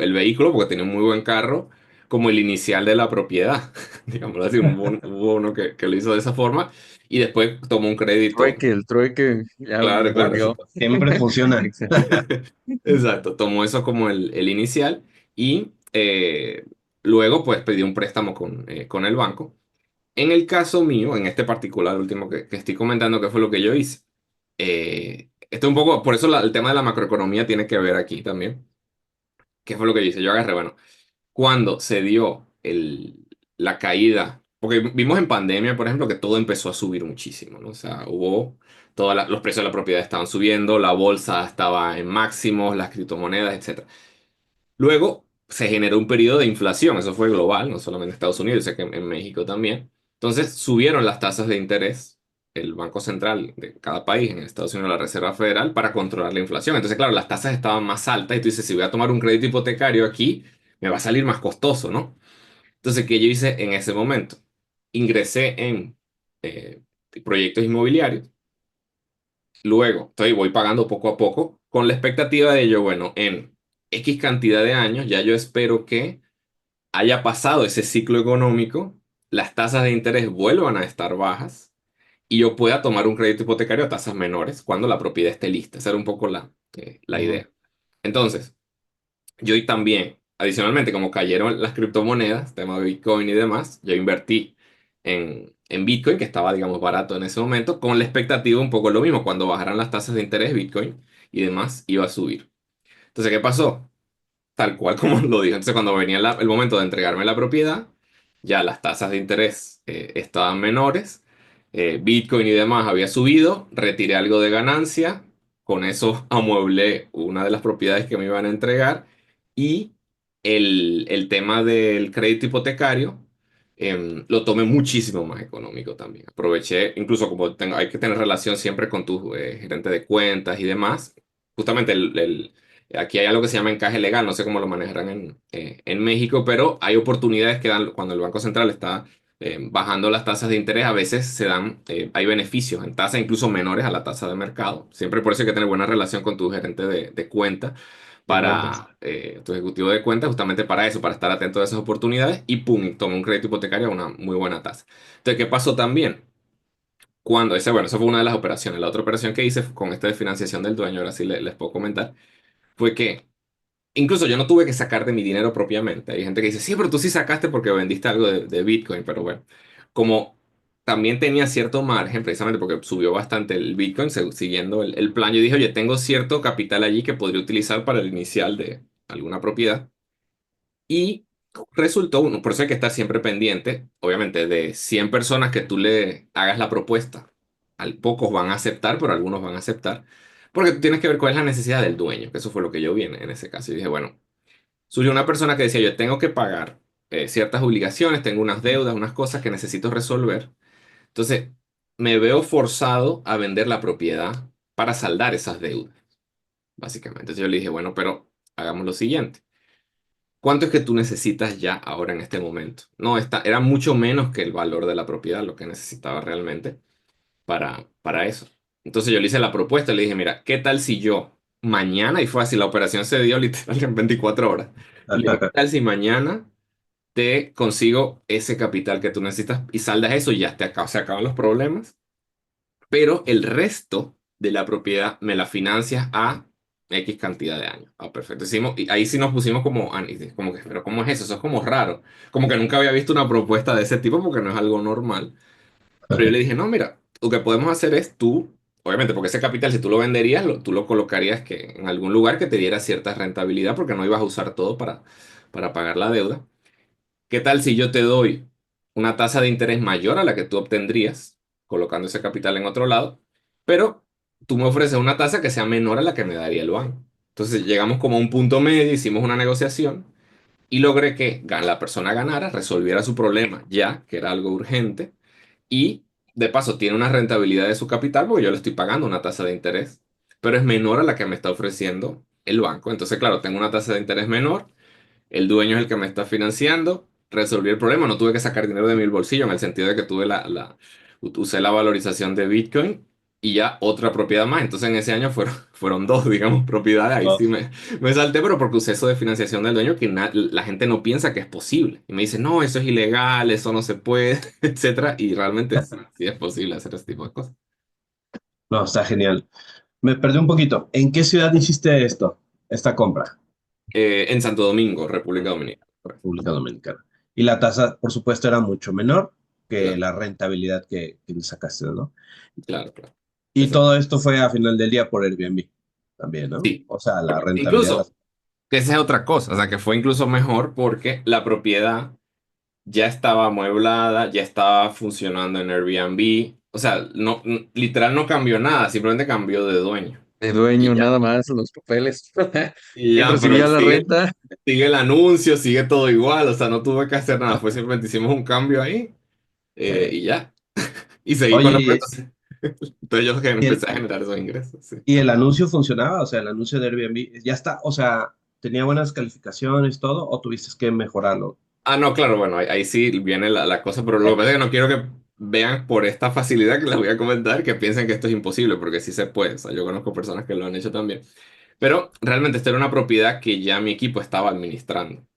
C: el vehículo, porque tenía un muy buen carro, como el inicial de la propiedad. Digámoslo así, hubo uno que lo hizo de esa forma y después tomó un crédito.
A: El trueque ya
C: Claro, claro.
A: volvió.
B: Siempre funciona.
A: Excelente.
C: Exacto, tomó eso como el inicial y luego pues pidió un préstamo con el banco. En el caso mío, en este particular último que estoy comentando, ¿qué fue lo que yo hice? Esto un poco, por eso el tema de la macroeconomía tiene que ver aquí también. ¿Qué fue lo que yo hice? Yo agarré, bueno, cuando se dio la caída, porque vimos en pandemia, por ejemplo, que todo empezó a subir muchísimo, ¿no? O sea, los precios de la propiedad estaban subiendo, la bolsa estaba en máximos, las criptomonedas, etcétera. Luego se generó un periodo de inflación, eso fue global, no solamente en Estados Unidos, sé que en México también. Entonces subieron las tasas de interés, el Banco Central de cada país, en Estados Unidos la Reserva Federal, para controlar la inflación. Entonces, claro, las tasas estaban más altas y tú dices, si voy a tomar un crédito hipotecario aquí, me va a salir más costoso, ¿no? Entonces, ¿qué yo hice en ese momento? Ingresé en eh, proyectos inmobiliarios. Luego, voy pagando poco a poco con la expectativa de ello, bueno, en X cantidad de años, ya yo espero que haya pasado ese ciclo económico, las tasas de interés vuelvan a estar bajas y yo pueda tomar un crédito hipotecario a tasas menores cuando la propiedad esté lista. Esa era un poco la idea. Entonces, yo y también, adicionalmente, como cayeron las criptomonedas, tema de Bitcoin y demás, yo invertí en Bitcoin, que estaba, digamos, barato en ese momento, con la expectativa un poco lo mismo, cuando bajaran las tasas de interés, Bitcoin y demás iba a subir. Entonces, ¿qué pasó? Tal cual como lo dijo. Entonces, cuando venía el momento de entregarme la propiedad, ya las tasas de interés estaban menores, Bitcoin y demás había subido, retiré algo de ganancia, con eso amueblé una de las propiedades que me iban a entregar y el tema del crédito hipotecario lo tomé muchísimo más económico también. Aproveché, incluso como hay que tener relación siempre con tu gerente de cuentas y demás, justamente aquí hay algo que se llama encaje legal, no sé cómo lo manejarán en México, pero hay oportunidades que dan cuando el Banco Central está bajando las tasas de interés, a veces hay beneficios en tasas incluso menores a la tasa de mercado. Siempre por eso hay que tener buena relación con tu gerente de cuenta,
B: De cuentas.
C: tu ejecutivo de cuenta, justamente para eso, para estar atento a esas oportunidades y pum, toma un crédito hipotecario a una muy buena tasa. Entonces, ¿qué pasó también? Bueno, esa fue una de las operaciones. La otra operación que hice con esta de financiación del dueño, ahora sí les puedo comentar, fue que incluso yo no tuve que sacar de mi dinero propiamente. Hay gente que dice, sí, pero tú sí sacaste porque vendiste algo de Bitcoin. Pero bueno, como también tenía cierto margen, precisamente porque subió bastante el Bitcoin, siguiendo el plan, yo dije, oye, tengo cierto capital allí que podría utilizar para el inicial de alguna propiedad. Y resultó, por eso hay que estar siempre pendiente, obviamente, de 100 personas que tú le hagas la propuesta. Pocos van a aceptar, pero algunos van a aceptar. Porque tú tienes que ver cuál es la necesidad del dueño, que eso fue lo que yo vi en ese caso. Y dije, bueno, surgió una persona que decía, yo tengo que pagar ciertas obligaciones, tengo unas deudas, unas cosas que necesito resolver. Entonces, me veo forzado a vender la propiedad para saldar esas deudas, básicamente. Entonces yo le dije, bueno, pero hagamos lo siguiente. ¿Cuánto es que tú necesitas ya ahora en este momento? No, era mucho menos que el valor de la propiedad, lo que necesitaba realmente para eso. Entonces yo le hice la propuesta, le dije, mira, ¿qué tal si yo mañana, y fue así, la operación se dio literal en 24 horas, le digo, ¿qué tal si mañana te consigo ese capital que tú necesitas y saldas eso y ya se acaban los problemas? Pero el resto de la propiedad me la financias a X cantidad de años. Ah, perfecto. Y ahí sí nos pusimos como que, pero ¿cómo es eso? Eso es como raro. Como que nunca había visto una propuesta de ese tipo porque no es algo normal. Pero yo le dije, no, mira, lo que podemos hacer es obviamente, porque ese capital, si tú lo venderías, tú lo colocarías en algún lugar que te diera cierta rentabilidad porque no ibas a usar todo para pagar la deuda. ¿Qué tal si yo te doy una tasa de interés mayor a la que tú obtendrías colocando ese capital en otro lado, pero tú me ofreces una tasa que sea menor a la que me daría el banco? Entonces llegamos como a un punto medio, hicimos una negociación y logré que la persona ganara, resolviera su problema ya, que era algo urgente, y de paso tiene una rentabilidad de su capital porque yo le estoy pagando una tasa de interés, pero es menor a la que me está ofreciendo el banco. Entonces, claro, tengo una tasa de interés menor, el dueño es el que me está financiando, resolví el problema, no tuve que sacar dinero de mi bolsillo en el sentido de que usé la valorización de Bitcoin y ya otra propiedad más. Entonces en ese año fueron dos, digamos, propiedades. Ahí sí me salté, pero porque usé eso de financiación del dueño que la gente no piensa que es posible. Y me dice, no, eso es ilegal, eso no se puede, etcétera. Y realmente sí, sí es posible hacer ese tipo de cosas.
B: No, está genial. Me perdí un poquito. ¿En qué ciudad hiciste esto, esta compra?
C: En Santo Domingo, República Dominicana.
B: República Dominicana. Y la tasa, por supuesto, era mucho menor que
C: Claro,
B: la rentabilidad que le sacaste, ¿no?
C: claro, claro.
B: Y
C: Eso.
B: todo esto fue a final del día por Airbnb también, ¿no?
C: Sí.
B: O sea, la rentabilidad.
C: Incluso que esa es otra cosa, o sea, que fue incluso mejor porque la propiedad ya estaba amueblada, ya estaba funcionando en Airbnb, o sea, no, literal no cambió nada, simplemente cambió de dueño.
A: De dueño,
C: Y ya,
A: nada más, los papeles.
C: y
A: Él
C: ya, pero
A: recibía la renta.
C: sigue el anuncio, sigue todo igual, o sea, no tuve que hacer nada, fue simplemente hicimos un cambio ahí
B: Eh,
C: y ya, y seguí con los
B: oye,
C: retos. Entonces yo que
B: ¿y el,
C: empecé a generar esos ingresos, sí.
B: y el anuncio funcionaba? O sea, el anuncio de Airbnb, ya está, o sea, tenía buenas calificaciones, todo, o tuviste que mejorarlo.
C: Ah, no, claro, bueno, ahí sí viene la cosa, pero lo que pasa es que no quiero que vean por esta facilidad que les voy a comentar que piensen que esto es imposible, porque sí se puede. O sea, yo conozco personas que lo han hecho también. Pero realmente esta era una propiedad que ya mi equipo estaba administrando,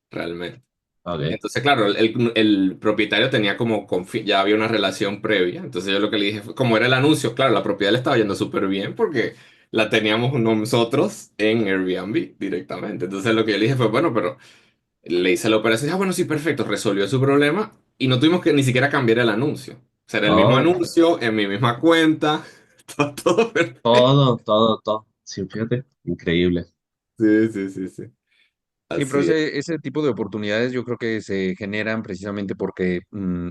C: realmente.
B: Ok.
C: Entonces, claro, el propietario tenía ya había una relación previa. Entonces yo lo que le dije fue, como era el anuncio, claro, la propiedad le estaba yendo súper bien porque la teníamos nosotros en Airbnb directamente. Entonces lo que yo le dije fue, bueno, pero le hice la operación, ah, bueno, sí, perfecto, resolvió su problema y no tuvimos que ni siquiera cambiar el anuncio. O sea, era el mismo
B: Oh,
C: anuncio en mi misma cuenta, todo perfecto.
B: todo. Sí, fíjate, increíble.
C: Sí, sí, sí, sí.
A: Sí, pero
C: Así es.
A: ese tipo de oportunidades yo creo que se generan precisamente porque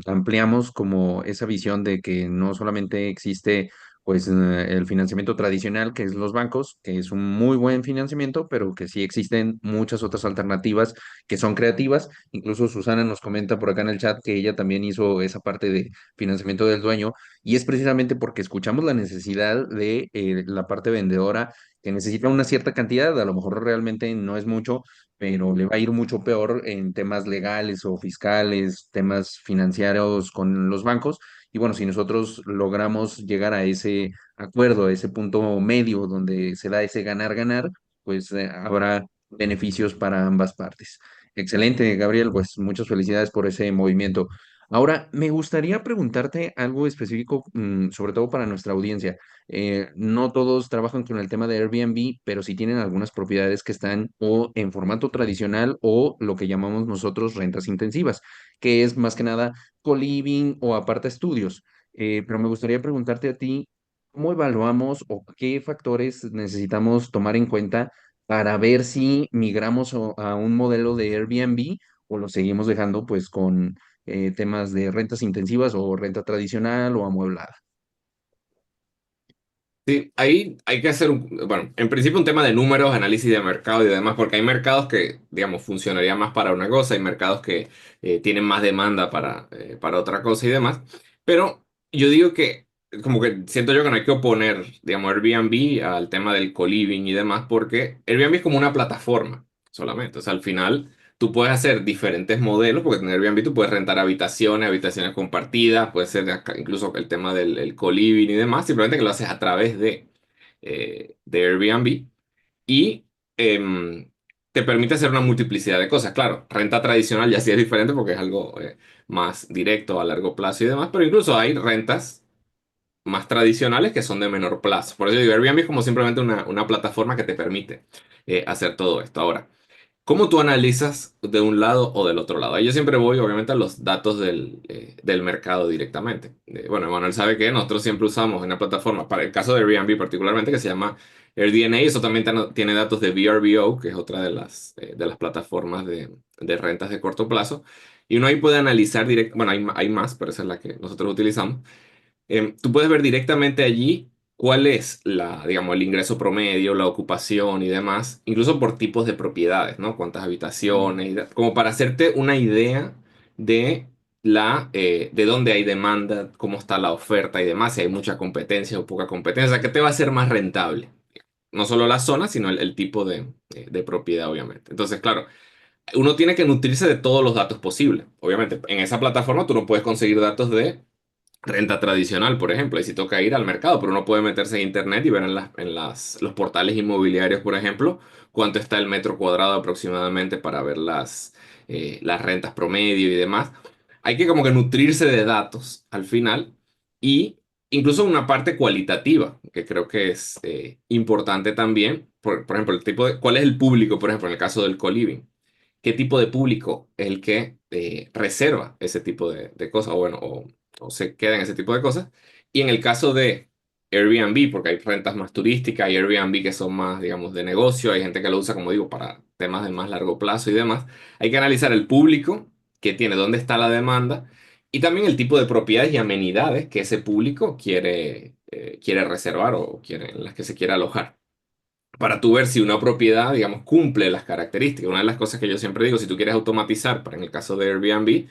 A: ampliamos como esa visión de que no solamente existe pues el financiamiento tradicional, que es los bancos, que es un muy buen financiamiento, pero que sí existen muchas otras alternativas que son creativas. Incluso Susana nos comenta por acá en el chat que ella también hizo esa parte de financiamiento del dueño y es precisamente porque escuchamos la necesidad de la parte vendedora que necesita una cierta cantidad, a lo mejor realmente no es mucho, pero le va a ir mucho peor en temas legales o fiscales, temas financieros con los bancos. Y bueno, si nosotros logramos llegar a ese acuerdo, a ese punto medio donde se da ese ganar-ganar, pues habrá beneficios para ambas partes. Excelente, Gabriel, pues muchas felicidades por ese movimiento. Ahora, me gustaría preguntarte algo específico, sobre todo para nuestra audiencia. No todos trabajan con el tema de Airbnb, pero sí tienen algunas propiedades que están o en formato tradicional o lo que llamamos nosotros rentas intensivas, que es más que nada co-living o aparta estudios. Pero me gustaría preguntarte a ti, ¿cómo evaluamos o qué factores necesitamos tomar en cuenta para ver si migramos a un modelo de Airbnb o lo seguimos dejando pues con temas de rentas intensivas o renta tradicional o amueblada?
C: Sí, ahí hay que hacer bueno, en principio un tema de números, análisis de mercado y demás, porque hay mercados que, digamos, funcionarían más para una cosa, hay mercados que tienen más demanda para otra cosa y demás. Pero yo digo que, como que siento yo que no hay que oponer, digamos, Airbnb al tema del co-living y demás, porque Airbnb es como una plataforma solamente. O sea, al final tú puedes hacer diferentes modelos, porque en Airbnb tú puedes rentar habitaciones, habitaciones compartidas, puede ser incluso el tema del el co-living y demás, simplemente que lo haces a través de Airbnb y em, te permite hacer una multiplicidad de cosas. Claro, renta tradicional ya sí es diferente porque es algo más directo a largo plazo y demás, pero incluso hay rentas más tradicionales que son de menor plazo. Por eso digo, Airbnb es como simplemente una plataforma que te permite hacer todo esto. Ahora, ¿cómo tú analizas de un lado o del otro lado? Ahí yo siempre voy, obviamente, a los datos del mercado directamente. Bueno, Emanuel sabe que nosotros siempre usamos una plataforma, para el caso de Airbnb particularmente, que se llama AirDNA. Eso también tiene datos de VRBO, que es otra de las plataformas de rentas de corto plazo. Y uno ahí puede analizar directo, bueno, hay más, pero esa es la que nosotros utilizamos. Tú puedes ver directamente allí cuál es digamos, el ingreso promedio, la ocupación y demás, incluso por tipos de propiedades, ¿no? Cuántas habitaciones, como para hacerte una idea de de dónde hay demanda, cómo está la oferta y demás, si hay mucha competencia o poca competencia, o sea, qué te va a ser más rentable. No solo la zona, sino el tipo de propiedad, obviamente. Entonces, claro, uno tiene que nutrirse de todos los datos posibles. Obviamente, en esa plataforma tú no puedes conseguir datos de renta tradicional, por ejemplo, y si toca ir al mercado, pero uno puede meterse en internet y ver los portales inmobiliarios, por ejemplo, cuánto está el metro cuadrado aproximadamente para ver las rentas promedio y demás. Hay que como que nutrirse de datos al final y incluso una parte cualitativa, que creo que es importante también. Por ejemplo, cuál es el público, por ejemplo, en el caso del co-living. ¿Qué tipo de público es el que reserva ese tipo de cosas? O bueno, o se queda en ese tipo de cosas. Y en el caso de Airbnb, porque hay rentas más turísticas, hay Airbnb que son más, digamos, de negocio, hay gente que lo usa, como digo, para temas de más largo plazo y demás. Hay que analizar el público que tiene, dónde está la demanda y también el tipo de propiedades y amenidades que ese público quiere reservar o en las que se quiere alojar. Para tú ver si una propiedad, digamos, cumple las características. Una de las cosas que yo siempre digo, si tú quieres automatizar, para en el caso de Airbnb,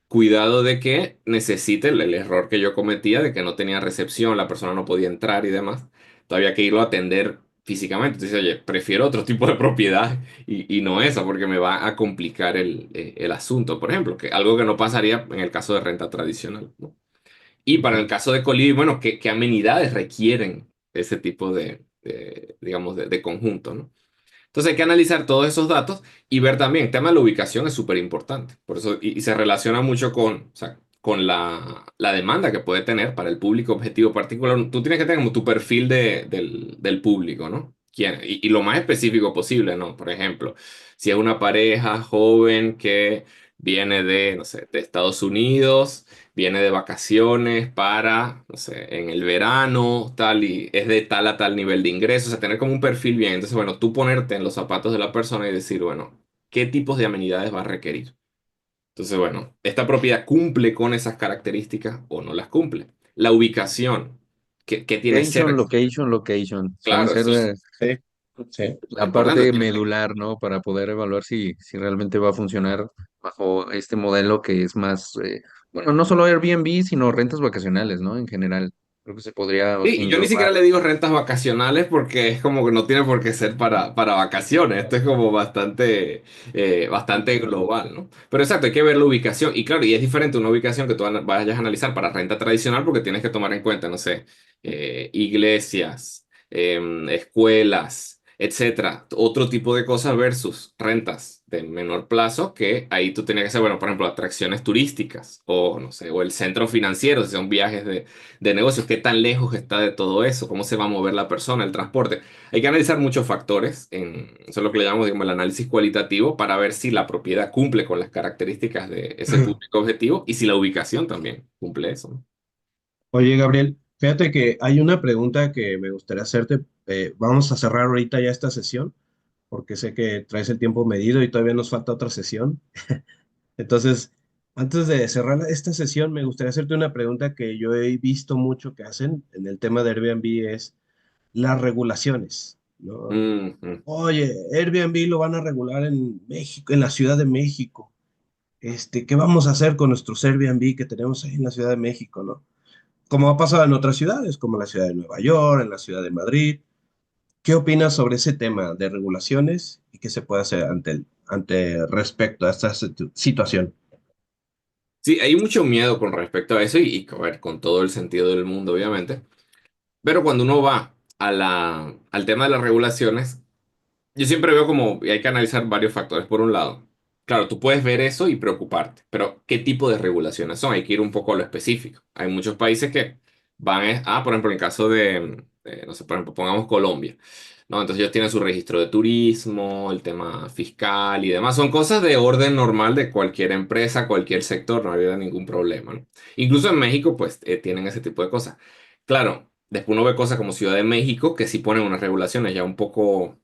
C: cuidado de que necesite el error que yo cometía de que no tenía recepción, la persona no podía entrar y demás. Todavía que irlo a atender físicamente. Entonces, oye, prefiero otro tipo de propiedad y no esa porque me va a complicar el asunto, por ejemplo, que algo que no pasaría en el caso de renta tradicional, ¿no? Y para el caso de Colibri, bueno, ¿qué amenidades requieren ese tipo digamos, de conjunto, ¿no? Entonces hay que analizar todos esos datos y ver también, el tema de la ubicación es súper importante. Por eso, y se relaciona mucho o sea, con la demanda que puede tener para el público objetivo particular. Tú tienes que tener como tu perfil del público, ¿no? Y lo más específico posible, ¿no? Por ejemplo, si es una pareja joven que viene de, no sé, de Estados Unidos, viene de vacaciones para, no sé, en el verano, tal, y es de tal a tal nivel de ingresos, o sea, tener como un perfil bien. Entonces, bueno, tú ponerte en los zapatos de la persona y decir, bueno, ¿qué tipos de amenidades va a requerir? Entonces, bueno, esta propiedad cumple con esas características o no las cumple. La ubicación, ¿qué tiene
A: Location,
C: cerca?
A: location, location. Suelen
C: Claro,
A: ser
C: eso es
B: Sí, sí.
A: la
C: importante.
A: parte medular, ¿no? Para poder evaluar si realmente va a funcionar bajo este modelo que es más, bueno, no solo Airbnb, sino rentas vacacionales, ¿no? En general, creo que se podría
C: Sí, y yo ni siquiera
A: englobar.
C: le digo rentas vacacionales porque es como que no tiene por qué ser para vacaciones. Esto es como bastante global, ¿no? Pero exacto, hay que ver la ubicación. Y claro, y es diferente una ubicación que tú vayas a analizar para renta tradicional porque tienes que tomar en cuenta, no sé, iglesias, escuelas, etcétera. Otro tipo de cosas versus rentas de menor plazo que ahí tú tenías que hacer, bueno, por ejemplo, atracciones turísticas o, no sé, o el centro financiero, si son viajes de negocios, qué tan lejos está de todo eso, cómo se va a mover la persona, el transporte. Hay que analizar muchos factores, eso es lo que le llamamos, digamos, el análisis cualitativo, para ver si la propiedad cumple con las características de ese público objetivo y si la ubicación también cumple eso, ¿no?
B: Oye, Gabriel, fíjate que hay una pregunta que me gustaría hacerte. Vamos a cerrar ahorita ya esta sesión, porque sé que traes el tiempo medido y todavía nos falta otra sesión. Entonces, antes de cerrar esta sesión, me gustaría hacerte una pregunta que yo he visto mucho que hacen en el tema de Airbnb, es las regulaciones, ¿no?
C: Ujú.
B: Oye, Airbnb lo van a regular en México, en la Ciudad de México. ¿Qué vamos a hacer con nuestros Airbnb que tenemos ahí en la Ciudad de México, ¿no? Como ha pasado en otras ciudades, como la ciudad de Nueva York, en la ciudad de Madrid. ¿Qué opinas sobre ese tema de regulaciones y qué se puede hacer ante respecto a esta situación?
C: Sí, hay mucho miedo con respecto a eso y, a ver, con todo el sentido del mundo, obviamente. Pero cuando uno va al tema de las regulaciones, yo siempre veo como y hay que analizar varios factores. Por un lado, claro, tú puedes ver eso y preocuparte, pero ¿qué tipo de regulaciones son? Hay que ir un poco a lo específico. Hay muchos países que por ejemplo, en el caso no sé, por ejemplo, pongamos Colombia, ¿no? Entonces ellos tienen su registro de turismo, el tema fiscal y demás. Son cosas de orden normal de cualquier empresa, cualquier sector, no había ningún problema, ¿no? Incluso en México, pues, tienen ese tipo de cosas. Claro, después uno ve cosas como Ciudad de México que sí ponen unas regulaciones ya un poco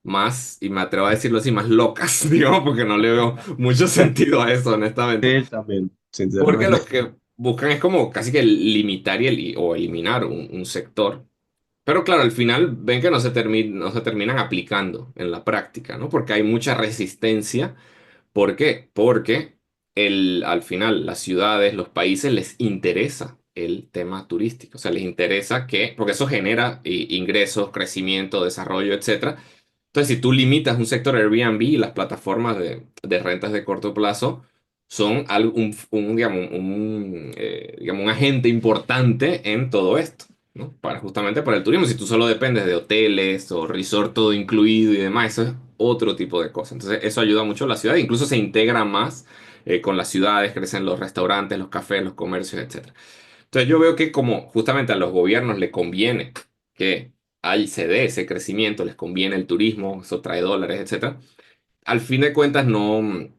C: más, y me atrevo a decirlo así, más locas, digamos, porque no le veo mucho sentido a eso, honestamente.
B: Sí, también,
C: Porque
B: sinceramente.
C: lo que buscan es como casi que limitar o eliminar un sector. Pero claro, al final ven que no se terminan aplicando en la práctica, ¿no? Porque hay mucha resistencia. ¿Por qué? Porque al final las ciudades, los países les interesa el tema turístico. O sea, les interesa porque eso genera ingresos, crecimiento, desarrollo, etcétera. Entonces, si tú limitas un sector Airbnb y las plataformas de rentas de corto plazo son digamos, digamos, un agente importante en todo esto, ¿no? Justamente para el turismo. Si tú solo dependes de hoteles o resort todo incluido y demás, eso es otro tipo de cosas. Entonces, eso ayuda mucho a la ciudad. Incluso se integra más con las ciudades, crecen los restaurantes, los cafés, los comercios, etcétera. Entonces yo veo que como justamente a los gobiernos le conviene que se dé ese crecimiento, les conviene el turismo, eso trae dólares, etcétera. Al fin de cuentas no,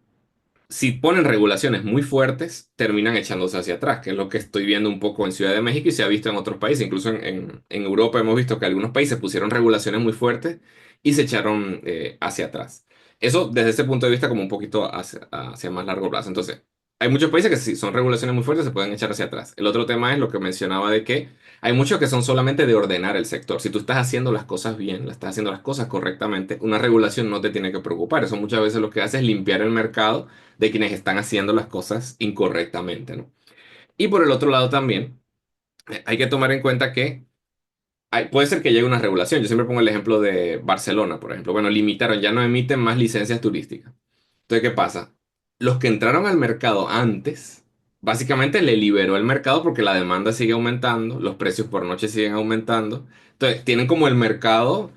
C: si ponen regulaciones muy fuertes, terminan echándose hacia atrás, que es lo que estoy viendo un poco en Ciudad de México y se ha visto en otros países, incluso en Europa hemos visto que algunos países pusieron regulaciones muy fuertes y se echaron hacia atrás. Eso desde ese punto de vista como un poquito hacia más largo plazo. Entonces, hay muchos países que si son regulaciones muy fuertes se pueden echar hacia atrás. El otro tema es lo que mencionaba de que hay muchos que son solamente de ordenar el sector. Si tú estás haciendo las cosas bien, estás haciendo las cosas correctamente, una regulación no te tiene que preocupar. Eso muchas veces lo que hace es limpiar el mercado de quienes están haciendo las cosas incorrectamente, ¿no? Y por el otro lado también, hay que tomar en cuenta que puede ser que llegue una regulación. Yo siempre pongo el ejemplo de Barcelona, por ejemplo. Bueno, limitaron, ya no emiten más licencias turísticas. Entonces, ¿qué pasa? Los que entraron al mercado antes, básicamente le liberó el mercado porque la demanda sigue aumentando, los precios por noche siguen aumentando. Entonces, tienen como el mercado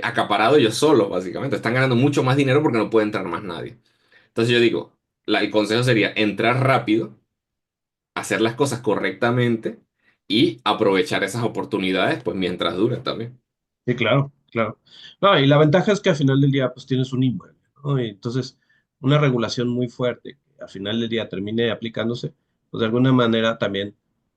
C: acaparado ellos solos, básicamente. Están ganando mucho más dinero porque no puede entrar más nadie. Entonces yo digo, el consejo sería entrar rápido hacer las cosas correctamente y aprovechar esas oportunidades, pues mientras duren también.
B: Sí, claro, claro. No, y la ventaja es que al final del día pues tienes un inmueble, ¿no? Y entonces, una regulación muy fuerte que al final del día termine aplicándose, pues de alguna manera también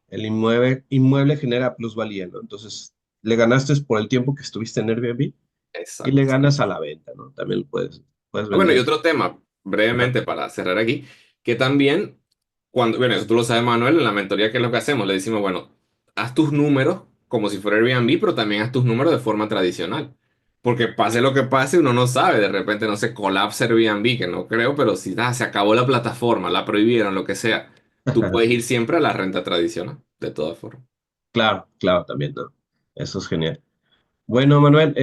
B: el inmueble genera plusvalía, ¿no? Entonces, le ganaste por el tiempo que estuviste en Airbnb y le
C: Exacto.
B: ganas a la venta, ¿no? También lo puedes
C: Bueno, y
B: vender.
C: otro tema,
B: Ajá.
C: brevemente para cerrar aquí, que también, cuando, bueno, eso tú lo sabes, Manuel, en la mentoría, ¿qué es lo que hacemos? Le decimos, bueno, haz tus números como si fuera Airbnb, pero también haz tus números de forma tradicional. Porque pase lo que pase, uno no sabe, de repente no se colapsa Airbnb, que no creo, pero si se acabó la plataforma, la prohibieron, lo que sea, tú puedes ir siempre a la renta tradicional, de todas formas.
B: Claro, claro, también, ¿no? Eso es genial. Bueno, Manuel,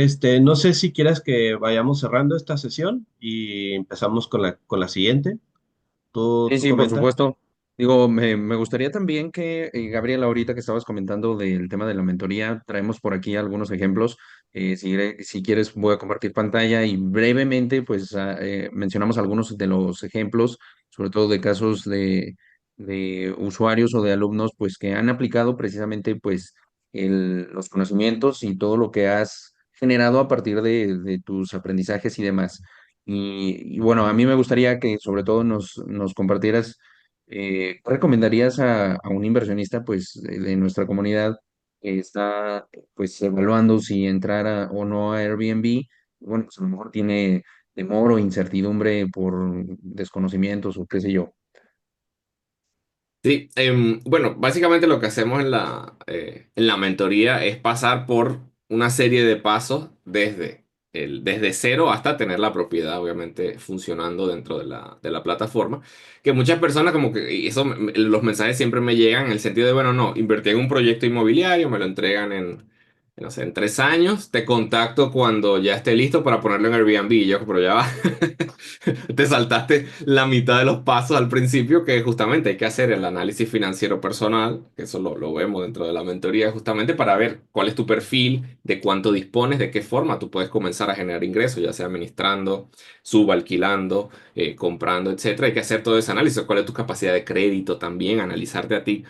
B: no sé si quieras que vayamos cerrando esta sesión y empezamos con la siguiente.
A: Sí,
B: Tú
A: sí, por
B: comenta.
A: supuesto. Digo, me gustaría también que, Gabriel, ahorita que estabas comentando del tema de la mentoría, traemos por aquí algunos ejemplos. Si quieres, voy a compartir pantalla y brevemente, pues, mencionamos algunos de los ejemplos, sobre todo de casos de usuarios o de alumnos, pues, que han aplicado precisamente, pues, los conocimientos y todo lo que has generado a partir de tus aprendizajes y demás. Y bueno, a mí me gustaría que sobre todo nos compartieras, ¿qué recomendarías a un inversionista pues de nuestra comunidad que está pues evaluando si entrar o no a Airbnb? Bueno, pues a lo mejor tiene temor o incertidumbre por desconocimientos o qué sé yo.
C: Sí, bueno, básicamente lo que hacemos en la mentoría es pasar por una serie de pasos desde cero hasta tener la propiedad, obviamente, funcionando dentro de la plataforma. Que muchas personas como que, y eso, los mensajes siempre me llegan en el sentido de, bueno, no, invertí en un proyecto inmobiliario, me lo entregan no sé, en 3 años, te contacto cuando ya esté listo para ponerlo en Airbnb. Y yo, pero ya va. Te saltaste la mitad de los pasos al principio, que justamente hay que hacer el análisis financiero personal, que eso lo vemos dentro de la mentoría, justamente para ver cuál es tu perfil, de cuánto dispones, de qué forma tú puedes comenzar a generar ingresos, ya sea administrando, subalquilando, comprando, etcétera. Hay que hacer todo ese análisis, cuál es tu capacidad de crédito también, analizarte a ti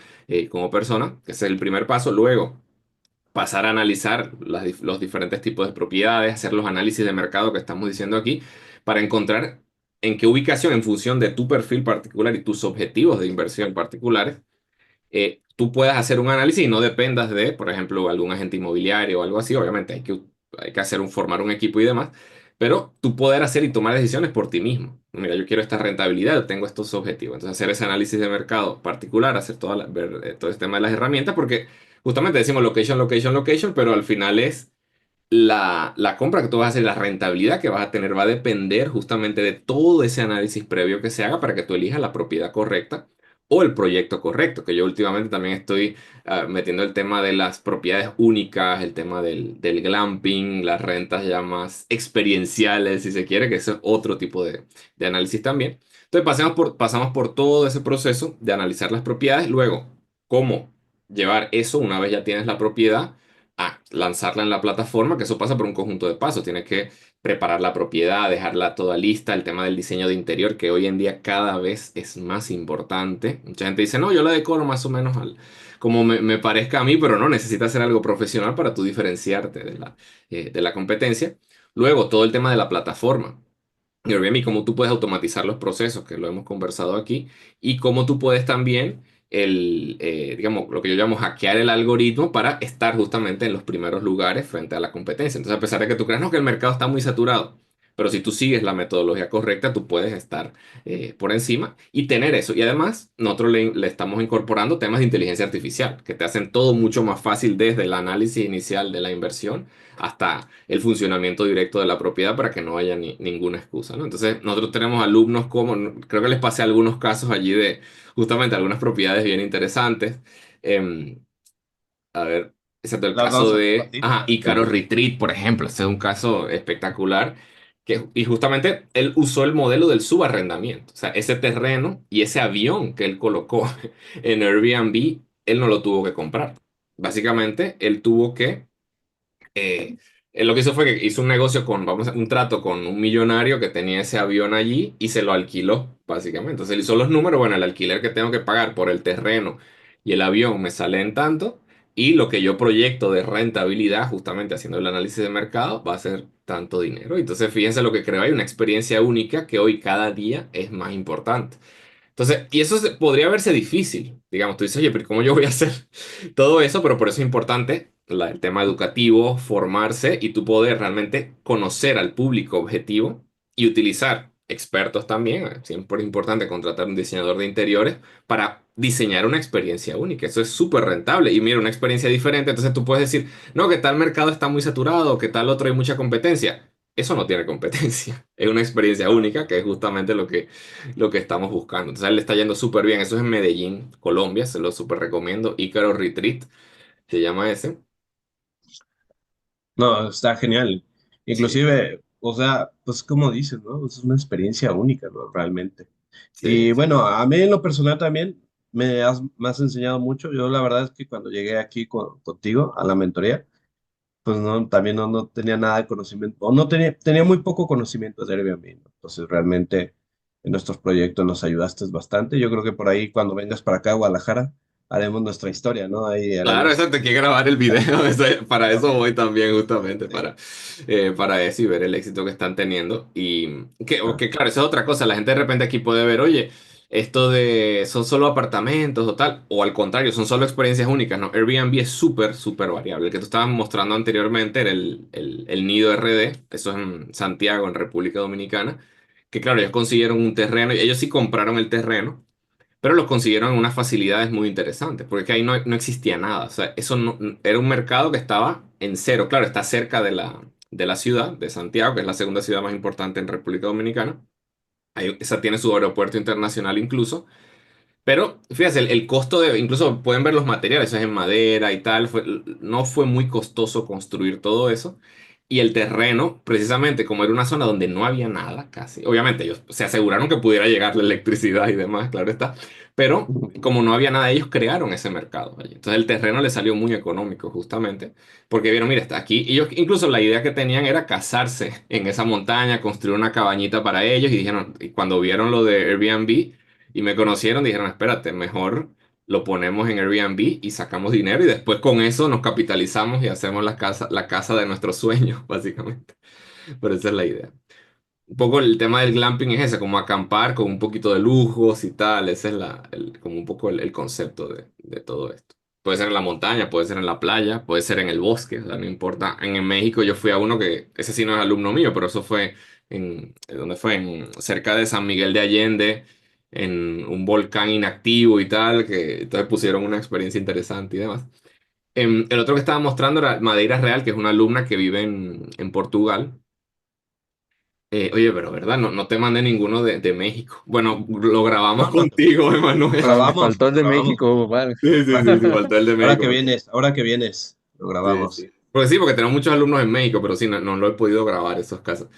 C: como persona, que ese es el primer paso. Luego pasar a analizar los diferentes tipos de propiedades, hacer los análisis de mercado que estamos diciendo aquí, para encontrar en qué ubicación, en función de tu perfil particular y tus objetivos de inversión particulares, tú puedas hacer un análisis y no dependas de, por ejemplo, algún agente inmobiliario o algo así. Obviamente hay que formar un equipo y demás, pero tú poder hacer y tomar decisiones por ti mismo. Mira, yo quiero esta rentabilidad, yo tengo estos objetivos. Entonces, hacer ese análisis de mercado particular, hacer ver todo este tema de las herramientas, porque justamente decimos location, location, location, pero al final es la compra que tú vas a hacer, la rentabilidad que vas a tener, va a depender justamente de todo ese análisis previo que se haga para que tú elijas la propiedad correcta o el proyecto correcto, que yo últimamente también estoy metiendo el tema de las propiedades únicas, el tema del glamping, las rentas ya más experienciales, si se quiere, que eso es otro tipo de análisis también. Entonces pasamos por todo ese proceso de analizar las propiedades, luego cómo llevar eso una vez ya tienes la propiedad a lanzarla en la plataforma, que eso pasa por un conjunto de pasos. Tienes que preparar la propiedad, dejarla toda lista, el tema del diseño de interior, que hoy en día cada vez es más importante. Mucha gente dice, no, yo la decoro más o menos como me parezca a mí, pero no, necesitas hacer algo profesional para tú diferenciarte de la competencia. Luego, todo el tema de la plataforma. Y Airbnb, cómo tú puedes automatizar los procesos, que lo hemos conversado aquí, y cómo tú puedes también, digamos, lo que yo llamo hackear el algoritmo para estar justamente en los primeros lugares frente a la competencia. Entonces, a pesar de que tú creas, no, que el mercado está muy saturado, pero si tú sigues la metodología correcta, tú puedes estar por encima y tener eso. Y además, nosotros le estamos incorporando temas de inteligencia artificial, que te hacen todo mucho más fácil desde el análisis inicial de la inversión hasta el funcionamiento directo de la propiedad para que no haya ninguna excusa, ¿no? Entonces, nosotros tenemos alumnos como, creo que les pasé algunos casos allí de justamente algunas propiedades bien interesantes. Em, a ver, excepto el
B: Las
C: caso
B: vamos a
C: de,
B: compartir. Sí.
C: Icaro Retreat, por ejemplo. Este es un caso espectacular. Y justamente él usó el modelo del subarrendamiento. O sea, ese terreno y ese avión que él colocó en Airbnb, él no lo tuvo que comprar. Básicamente, él tuvo que Lo que hizo fue que hizo un negocio con, vamos a, un trato con un millonario que tenía ese avión allí y se lo alquiló, básicamente. Entonces él hizo los números, bueno, el alquiler que tengo que pagar por el terreno y el avión me sale en tanto, y lo que yo proyecto de rentabilidad, justamente haciendo el análisis de mercado, va a ser tanto dinero. Entonces fíjense lo que creo, hay una experiencia única que hoy cada día es más importante. Entonces, y eso podría verse difícil. Digamos, tú dices, oye, pero ¿cómo yo voy a hacer todo eso? Pero por eso es importante el tema educativo, formarse y tú poder realmente conocer al público objetivo y utilizar expertos también. Siempre es importante contratar un diseñador de interiores para diseñar una experiencia única. Eso es súper rentable. Y mira, una experiencia diferente. Entonces tú puedes decir, no, que tal mercado está muy saturado, que tal otro hay mucha competencia. Eso no tiene competencia. Es una experiencia única, que es justamente lo que estamos buscando. Entonces, a él le está yendo súper bien. Eso es en Medellín, Colombia. Se lo súper recomiendo. Ícaro Retreat se llama ese.
B: No, está genial.
C: Sí,
B: Inclusive, o sea, pues como dices, ¿no? Es una experiencia única, ¿no? Realmente.
C: sí,
B: Y
C: sí.
B: bueno, a mí en lo personal también me has enseñado mucho. Yo la verdad es que cuando llegué aquí contigo a la mentoría, pues no, también no tenía nada de conocimiento, o no tenía muy poco conocimiento de Airbnb, ¿no? Entonces realmente en nuestros proyectos nos ayudaste bastante. Yo creo que por ahí cuando vengas para acá a Guadalajara, haremos nuestra historia, ¿no? Ahí
C: Claro, eso
B: haremos...
C: te quiero grabar el video. Para eso voy también, justamente, para eso y ver el éxito que están teniendo. Y que claro, esa es otra cosa. La gente de repente aquí puede ver, oye, esto de son solo apartamentos o tal, o al contrario, son solo experiencias únicas, ¿no? Airbnb es súper, súper variable. El que tú estabas mostrando anteriormente era el Nido RD, eso es en Santiago, en República Dominicana, que claro, ellos consiguieron un terreno, y ellos sí compraron el terreno. Pero lo consiguieron en unas facilidades muy interesantes, porque ahí no existía nada. O sea, eso era un mercado que estaba en cero. Claro, está cerca de la ciudad de Santiago, que es la segunda ciudad más importante en República Dominicana. Esa tiene su aeropuerto internacional incluso. Pero fíjate, el costo incluso pueden ver los materiales, eso es en madera y tal, no fue muy costoso construir todo eso. Y el terreno, precisamente como era una zona donde no había nada casi, obviamente ellos se aseguraron que pudiera llegar la electricidad y demás, claro está, pero como no había nada, ellos crearon ese mercado allí. Entonces el terreno les salió muy económico justamente, porque vieron, mira, está aquí. Ellos incluso la idea que tenían era casarse en esa montaña, construir una cabañita para ellos y dijeron, y cuando vieron lo de Airbnb, y me conocieron, dijeron, espérate, mejor lo ponemos en Airbnb y sacamos dinero y después con eso nos capitalizamos y hacemos la casa de nuestros sueños, básicamente. Pero esa es la idea. Un poco el tema del glamping es ese, como acampar con un poquito de lujos y tal. Ese es como un poco el concepto de todo esto. Puede ser en la montaña, puede ser en la playa, puede ser en el bosque, o sea, no importa. En México yo fui a uno que, ese sí no es alumno mío, pero eso fue ¿dónde fue? Cerca de San Miguel de Allende, en un volcán inactivo y tal, que entonces pusieron una experiencia interesante y demás. El otro que estaba mostrando era Madeira Real, que es una alumna que vive en Portugal. Oye, pero ¿verdad? No te mandé ninguno de México. Bueno, lo grabamos
B: No, no,
C: contigo, Emanuel.
B: grabamos,
A: Faltó el
B: lo
A: de
B: grabamos.
A: México, vale.
C: Sí, sí, sí, sí, faltó el de México.
B: Ahora que vienes, lo
C: Sí,
B: grabamos.
C: sí. Porque sí, porque tenemos muchos alumnos en México, pero sí, no lo he podido grabar esos casos.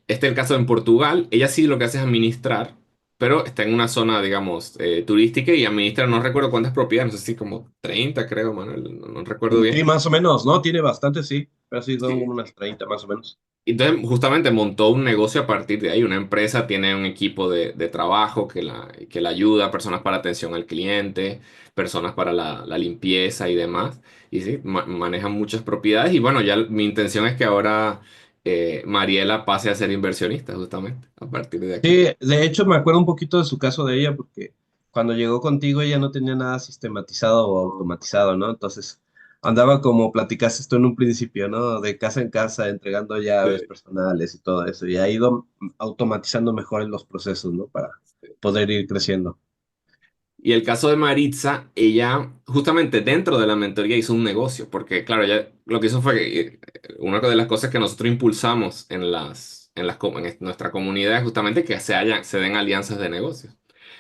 C: Este es el caso en Portugal. Ella sí lo que hace es administrar, pero está en una zona, digamos, turística y administra, no recuerdo cuántas propiedades, no sé si como 30 creo, Manuel, no recuerdo
B: Sí,
C: bien.
B: más o menos, ¿no? Tiene bastante, sí, pero sí son
C: Sí.
B: unas 30 más o menos.
C: Entonces, justamente montó un negocio a partir de ahí. Una empresa tiene un equipo de trabajo que la ayuda, personas para atención al cliente, personas para la limpieza y demás. Y sí, manejan muchas propiedades. Y bueno, ya mi intención es que ahora Mariela pase a ser inversionista, justamente, a partir de aquí.
B: Sí, de hecho me acuerdo un poquito de su caso de ella, porque cuando llegó contigo ella no tenía nada sistematizado o automatizado, ¿no? Entonces andaba como platicaste esto en un principio, ¿no? De casa en casa, entregando llaves
C: Sí.
B: personales y todo eso, y ha ido automatizando mejor en los procesos, ¿no? Para poder ir creciendo.
C: Y el caso de Maritza, ella justamente dentro de la mentoría hizo un negocio, porque claro, ella lo que hizo fue que una de las cosas que nosotros impulsamos en nuestra comunidad es justamente que se den alianzas de negocios.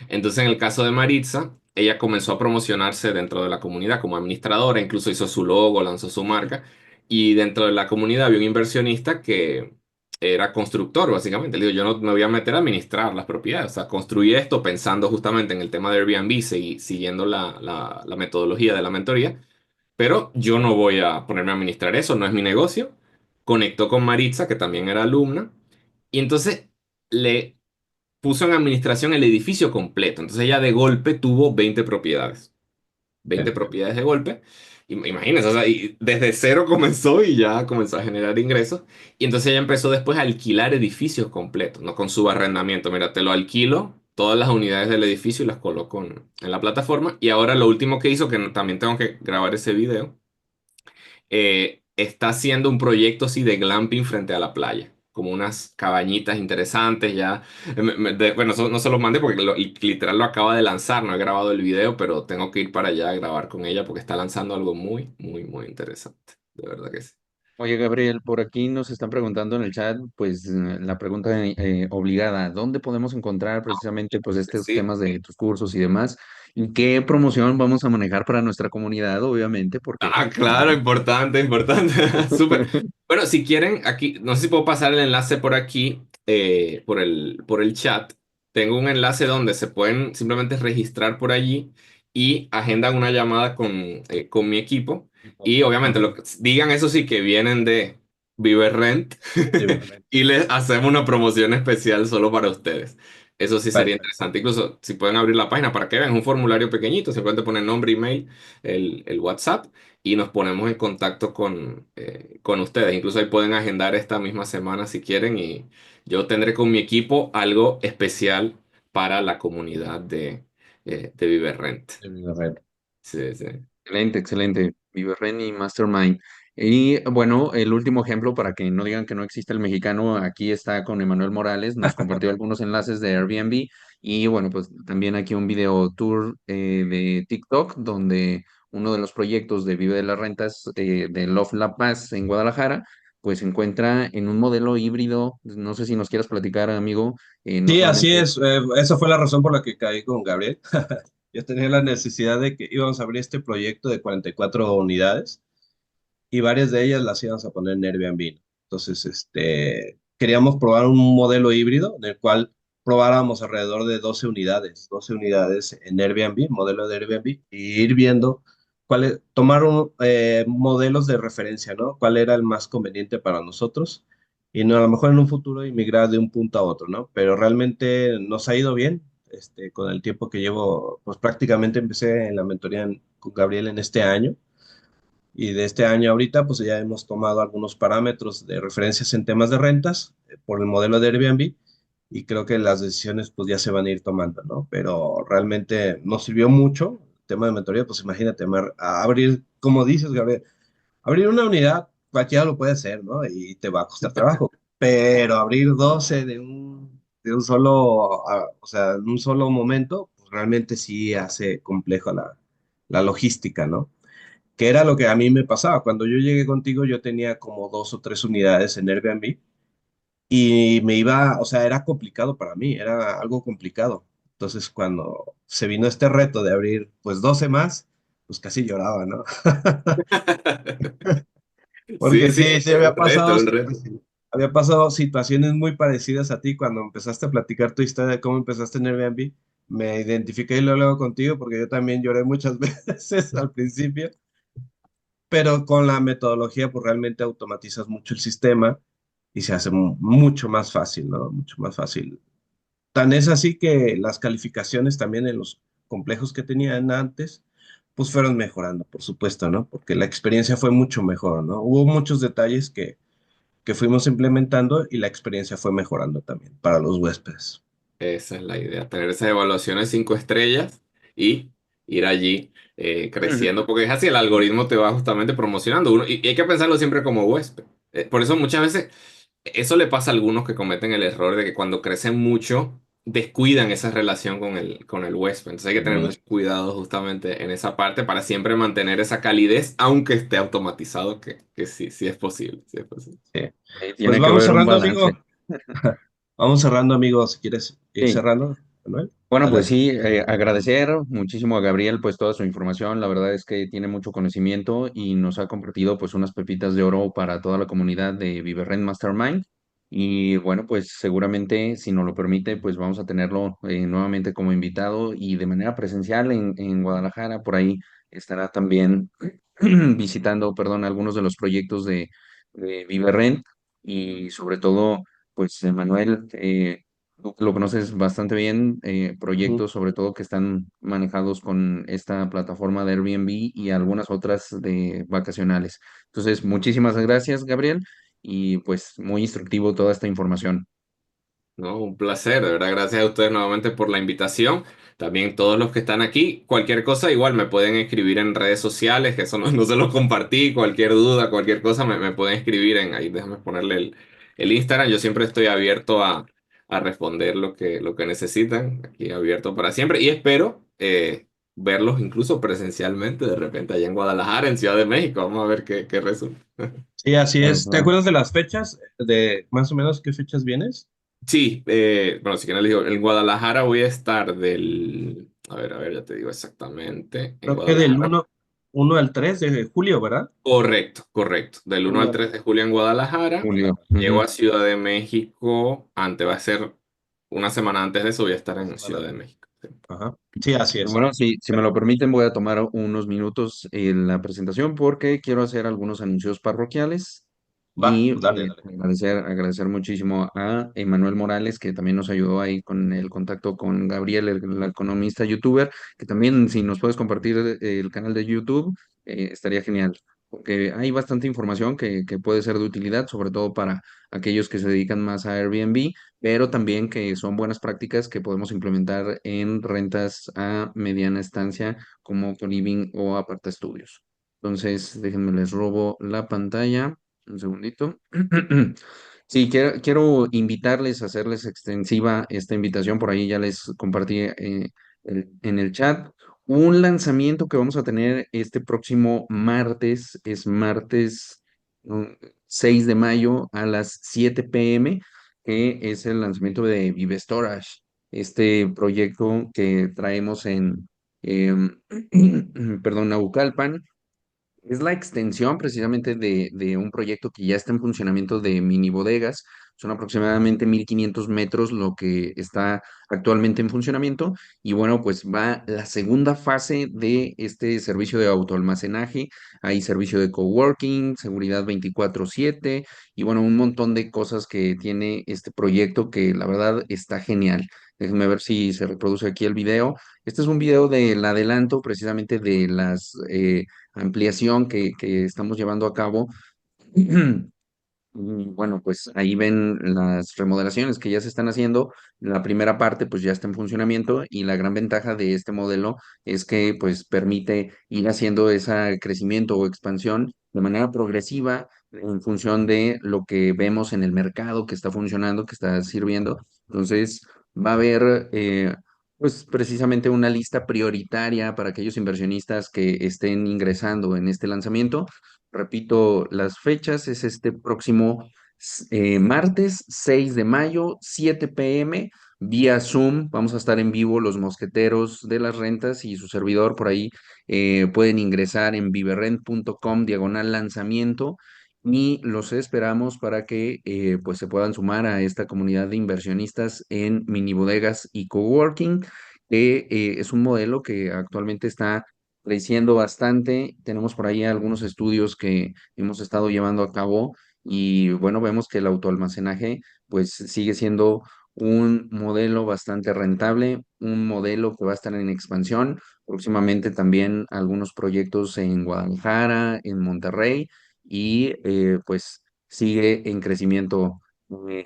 C: Entonces, en el caso de Maritza, ella comenzó a promocionarse dentro de la comunidad como administradora, incluso hizo su logo, lanzó su marca, y dentro de la comunidad había un inversionista que era constructor, básicamente. Le digo, yo no me voy a meter a administrar las propiedades, o sea, construí esto pensando justamente en el tema de Airbnb, siguiendo la metodología de la mentoría, pero yo no voy a ponerme a administrar eso, no es mi negocio. conectó con Maritza, que también era alumna, y entonces le puso en administración el edificio completo. Entonces ella de golpe tuvo 20 propiedades. 20 propiedades de golpe. Imagínense, o sea, y desde cero comenzó y ya comenzó a generar ingresos. Y entonces ella empezó después a alquilar edificios completos, no con subarrendamiento. Mira, te lo alquilo, todas las unidades del edificio y las coloco en la plataforma. Y ahora lo último que hizo, que también tengo que grabar ese video, está haciendo un proyecto así de glamping frente a la playa. Como unas cabañitas interesantes ya. Bueno, no se los mandé porque literal lo acaba de lanzar, no he grabado el video, pero tengo que ir para allá a grabar con ella porque está lanzando algo muy, muy, muy interesante. De verdad que sí.
A: Oye, Gabriel, por aquí nos están preguntando en el chat, pues la pregunta obligada, ¿dónde podemos encontrar precisamente pues estos
C: Sí.
A: temas de tus cursos y demás? ¿Y qué promoción vamos a manejar para nuestra comunidad, obviamente? Porque
C: Ah, claro, importante, importante. Súper. Bueno, si quieren, aquí, no sé si puedo pasar el enlace por aquí, por el chat. Tengo un enlace donde se pueden simplemente registrar por allí y agendan una llamada con mi equipo. Y obviamente, digan eso sí que vienen de Vive Rent
B: Sí,
C: y les hacemos una promoción especial solo para ustedes. Eso sí sería
B: perfecto.
C: interesante. Incluso si pueden abrir la página para que vean, es un formulario pequeñito, simplemente ponen nombre, email, el WhatsApp y nos ponemos en contacto con ustedes. Incluso ahí pueden agendar esta misma semana si quieren y yo tendré con mi equipo algo especial para la comunidad de Vive Rent. Sí, sí.
A: excelente, excelente. Viverren y Mastermind. Y bueno, el último ejemplo para que no digan que no existe el mexicano, aquí está con Emanuel Morales, nos compartió algunos enlaces de Airbnb y bueno, pues también aquí un video tour de TikTok donde uno de los proyectos de Vive de las Rentas de Love La Paz en Guadalajara, pues se encuentra en un modelo híbrido. No sé si nos quieras platicar, amigo, no
B: Sí, así
A: solamente...
B: es. Esa fue la razón por la que caí con Gabriel. Yo tenía la necesidad de que íbamos a abrir este proyecto de 44 unidades y varias de ellas las íbamos a poner en Airbnb. Entonces, queríamos probar un modelo híbrido en el cual probáramos alrededor de 12 unidades en Airbnb, modelo de Airbnb, y ir viendo tomar modelos de referencia, ¿no? ¿Cuál era el más conveniente para nosotros? Y no, a lo mejor en un futuro inmigrar de un punto a otro, ¿no? Pero realmente nos ha ido bien. Con el tiempo que llevo, pues prácticamente empecé en la mentoría con Gabriel en este año y de este año ahorita, pues ya hemos tomado algunos parámetros de referencias en temas de rentas por el modelo de Airbnb y creo que las decisiones pues ya se van a ir tomando, ¿no? Pero realmente nos sirvió mucho el tema de mentoría, pues imagínate, a abrir, como dices, Gabriel, abrir una unidad, cualquiera lo puede hacer, ¿no? Y te va a costar trabajo, pero abrir 12 de un solo, o sea, en un solo momento, pues realmente sí hace complejo la logística, ¿no? Que era lo que a mí me pasaba. Cuando yo llegué contigo, yo tenía como 2 o 3 unidades en Airbnb y me iba, o sea, era complicado para mí, era algo complicado. Entonces, cuando se vino este reto de abrir, pues 12 más, pues casi lloraba, ¿no?
C: Sí,
B: Porque
C: sí,
B: sí, sí,
C: un reto, un reto.
B: había pasado situaciones muy parecidas a ti cuando empezaste a platicar tu historia de cómo empezaste en Airbnb. Me identifiqué y luego contigo porque yo también lloré muchas veces al principio, pero con la metodología pues realmente automatizas mucho el sistema y se hace mucho más fácil, ¿no? Mucho más fácil. Tan es así que las calificaciones también en los complejos que tenían antes, pues fueron mejorando, por supuesto, ¿no? Porque la experiencia fue mucho mejor, ¿no? Hubo muchos detalles que fuimos implementando y la experiencia fue mejorando también para los huéspedes.
C: Esa es la idea, tener esas evaluaciones 5 estrellas y ir allí creciendo, porque es así, el algoritmo te va justamente promocionando uno, y hay que pensarlo siempre como huésped. Por eso muchas veces eso le pasa a algunos que cometen el error de que cuando crecen mucho descuidan esa relación con el huésped. Entonces hay que
B: Con
C: tener
B: el
C: mucho
B: huésped.
C: cuidado justamente en esa parte para siempre mantener esa calidez, aunque esté automatizado, que sí, sí es posible, sí es posible.
B: Sí. Pues
A: Tiene que haber un balance.
B: vamos cerrando, amigo, si quieres ir
A: Sí.
B: cerrando, Manuel.
A: Bueno, pues
B: Adelante.
A: sí, agradecer muchísimo a Gabriel pues toda su información. La verdad es que tiene mucho conocimiento y nos ha compartido pues unas pepitas de oro para toda la comunidad de Viverrent Mastermind. Y bueno, pues seguramente si nos lo permite, pues vamos a tenerlo nuevamente como invitado y de manera presencial en Guadalajara. Por ahí estará también visitando, perdón, algunos de los proyectos Viverrent y sobre todo, pues Manuel, tú que lo conoces bastante bien,
B: Ujú.
A: proyectos sobre todo que están manejados con esta plataforma de Airbnb y algunas otras de vacacionales. Entonces, muchísimas gracias, Gabriel, y pues muy instructivo toda esta información.
C: No, un placer, de verdad, gracias a ustedes nuevamente por la invitación. También todos los que están aquí, cualquier cosa igual me pueden escribir en redes sociales, que eso no se los compartí, cualquier duda, cualquier cosa me pueden escribir en ahí, déjame ponerle el Instagram, yo siempre estoy abierto a responder lo que necesitan, aquí abierto para siempre y espero verlos incluso presencialmente de repente allá en Guadalajara, en Ciudad de México, vamos a ver qué resulta.
B: Sí, así
A: Claro,
B: es. ¿Te
A: claro.
B: acuerdas de las fechas? ¿De más o menos qué fechas vienes?
C: Sí, bueno, si quieren les digo, en Guadalajara voy a estar a ver, ya te digo exactamente, en
B: Creo que del
C: Guadalajara.
B: 1 al 3 de julio, ¿verdad?
C: Correcto, correcto. Del 1 al 3 de julio en Guadalajara.
A: Julio.
C: Llego
A: Ujú.
C: a Ciudad de México, antes va a ser una semana antes de eso, voy a estar en Ciudad
B: Semana.
C: de México. Sí.
B: Ajá. Sí, así es.
A: Bueno, si me lo permiten, voy a tomar unos minutos en la presentación porque quiero hacer algunos anuncios parroquiales
B: Va,
A: y
B: dale, dale.
A: agradecer muchísimo a Emanuel Morales, que también nos ayudó ahí con el contacto con Gabriel, el economista youtuber, que también si nos puedes compartir el canal de YouTube, estaría genial, porque hay bastante información que puede ser de utilidad, sobre todo para aquellos que se dedican más a Airbnb, pero también que son buenas prácticas que podemos implementar en rentas a mediana estancia como co-living o aparta estudios. Entonces, déjenme les robo la pantalla. Un segundito. Sí, quiero invitarles a hacerles extensiva esta invitación. Por ahí ya les compartí en el chat. Un lanzamiento que vamos a tener este próximo martes, es martes mm, 6 de mayo a las 7 p.m., que es el lanzamiento de Vive Storage, este proyecto que traemos em, perdón, Naucalpan. Es la extensión precisamente de un proyecto que ya está en funcionamiento de mini bodegas. Son aproximadamente 1.500 metros lo que está actualmente en funcionamiento. Y bueno, pues va la segunda fase de este servicio de autoalmacenaje. Hay servicio de coworking, seguridad 24/7 y bueno, un montón de cosas que tiene este proyecto que la verdad está genial. Déjenme ver si se reproduce aquí el video. Este es un video del adelanto precisamente de las ampliación que estamos llevando a cabo. Y bueno, pues ahí ven las remodelaciones que ya se están haciendo. La primera parte pues ya está en funcionamiento y la gran ventaja de este modelo es que pues permite ir haciendo ese crecimiento o expansión de manera progresiva en función de lo que vemos en el mercado que está funcionando, que está sirviendo. Entonces va a haber pues precisamente una lista prioritaria para aquellos inversionistas que estén ingresando en este lanzamiento. Repito, las fechas es este próximo martes 6 de mayo, 7 p.m., vía Zoom. Vamos a estar en vivo los mosqueteros de las rentas y su servidor por ahí. Pueden ingresar en viverrent.com diagonal lanzamiento y los esperamos para que pues se puedan sumar a esta comunidad de inversionistas en mini bodegas y coworking, que es un modelo que actualmente está creciendo bastante. Tenemos por ahí algunos estudios que hemos estado llevando a cabo y bueno, vemos que el autoalmacenaje pues sigue siendo un modelo bastante rentable, un modelo que va a estar en expansión. Próximamente también algunos proyectos en Guadalajara, en Monterrey y pues sigue en crecimiento.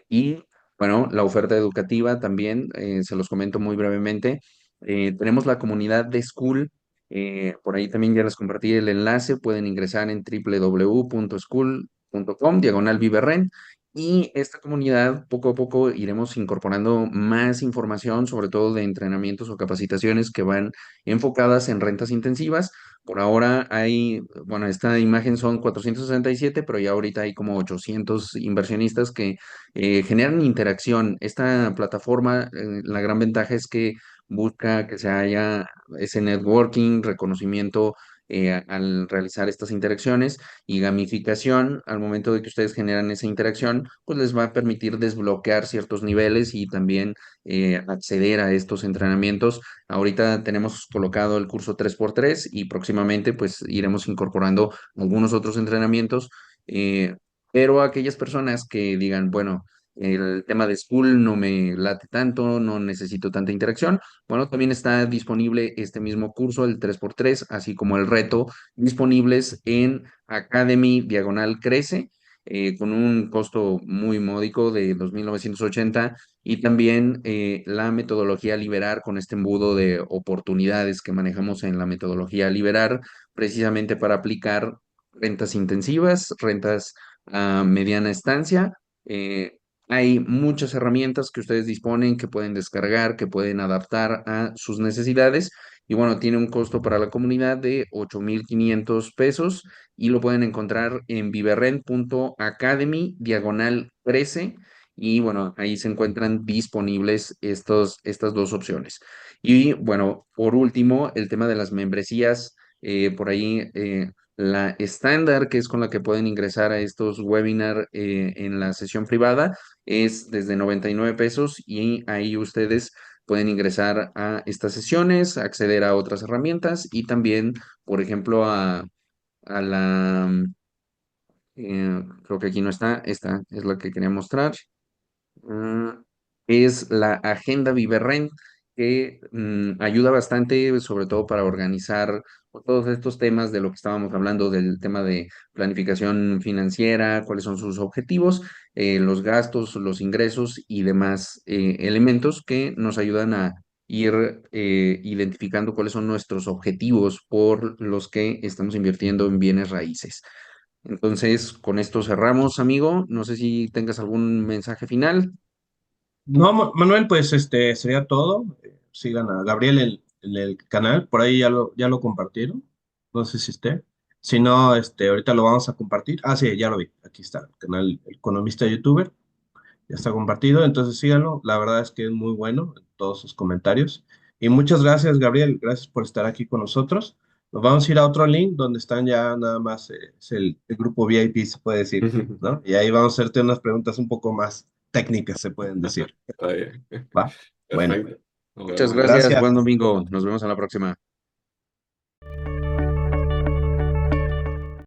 A: Y bueno, la oferta educativa también, se los comento muy brevemente. Tenemos la comunidad de School, por ahí también ya les compartí el enlace, pueden ingresar en www.school.com, diagonal Viverrent, y esta comunidad poco a poco iremos incorporando más información, sobre todo de entrenamientos o capacitaciones que van enfocadas en rentas intensivas. Por ahora hay, bueno, esta imagen son 467, pero ya ahorita hay como 800 inversionistas que generan interacción. Esta plataforma, la gran ventaja es que busca que se haya ese networking, reconocimiento al realizar estas interacciones y gamificación al momento de que ustedes generan esa interacción, pues les va a permitir desbloquear ciertos niveles y también acceder a estos entrenamientos. Ahorita tenemos colocado el curso 3x3 y próximamente pues iremos incorporando algunos otros entrenamientos. eh, pero aquellas personas que digan, bueno, el tema de School no me late tanto, no necesito tanta interacción, bueno, también está disponible este mismo curso, el 3x3 así como el reto, disponibles en Academy Diagonal Crece, con un costo muy módico de 2.980 y también la metodología Liberar con este embudo de oportunidades que manejamos en la metodología Liberar, precisamente para aplicar rentas intensivas, rentas a mediana estancia. Eh, Hay muchas herramientas que ustedes disponen, que pueden descargar, que pueden adaptar a sus necesidades. Y bueno, tiene un costo para la comunidad de 8.500 pesos y lo pueden encontrar en viverrent.academy diagonal 13. Y bueno, ahí se encuentran disponibles estas dos opciones. Y bueno, por último, el tema de las membresías, por ahí la estándar, que es con la que pueden ingresar a estos webinars en la sesión privada, es desde 99 pesos y ahí ustedes pueden ingresar a estas sesiones, acceder a otras herramientas y también, por ejemplo, a la, creo que aquí no está, esta es la que quería mostrar. Ah, es la Agenda Viverrent, que ayuda bastante, sobre todo para organizar todos estos temas de lo que estábamos hablando, del tema de planificación financiera, cuáles son sus objetivos, los gastos, los ingresos y demás elementos que nos ayudan a ir identificando cuáles son nuestros objetivos por los que estamos invirtiendo en bienes raíces. Entonces, con esto cerramos, amigo. No sé si tengas algún mensaje final.
B: No, Manuel, pues sería todo. Sigan a Gabriel en el canal, por ahí ya lo compartieron. No sé si esté. Si no, ahorita lo vamos a compartir. Ah, sí, ya lo vi. Aquí está, el canal El Economista YouTuber. Ya está compartido, entonces síganlo. La verdad es que es muy bueno en todos sus comentarios. Y muchas gracias, Gabriel. Gracias por estar aquí con nosotros. Nos vamos a ir a otro link donde están ya nada más, es el grupo VIP, se puede decir, ¿no? Y ahí vamos a hacerte unas preguntas un poco más técnicas, se pueden decir.
C: Está bien.
B: ¿Va? Bueno,
C: Perfecto. Nos
A: Muchas
C: vemos
A: gracias, buen
B: gracias.
A: domingo. Nos vemos a la próxima.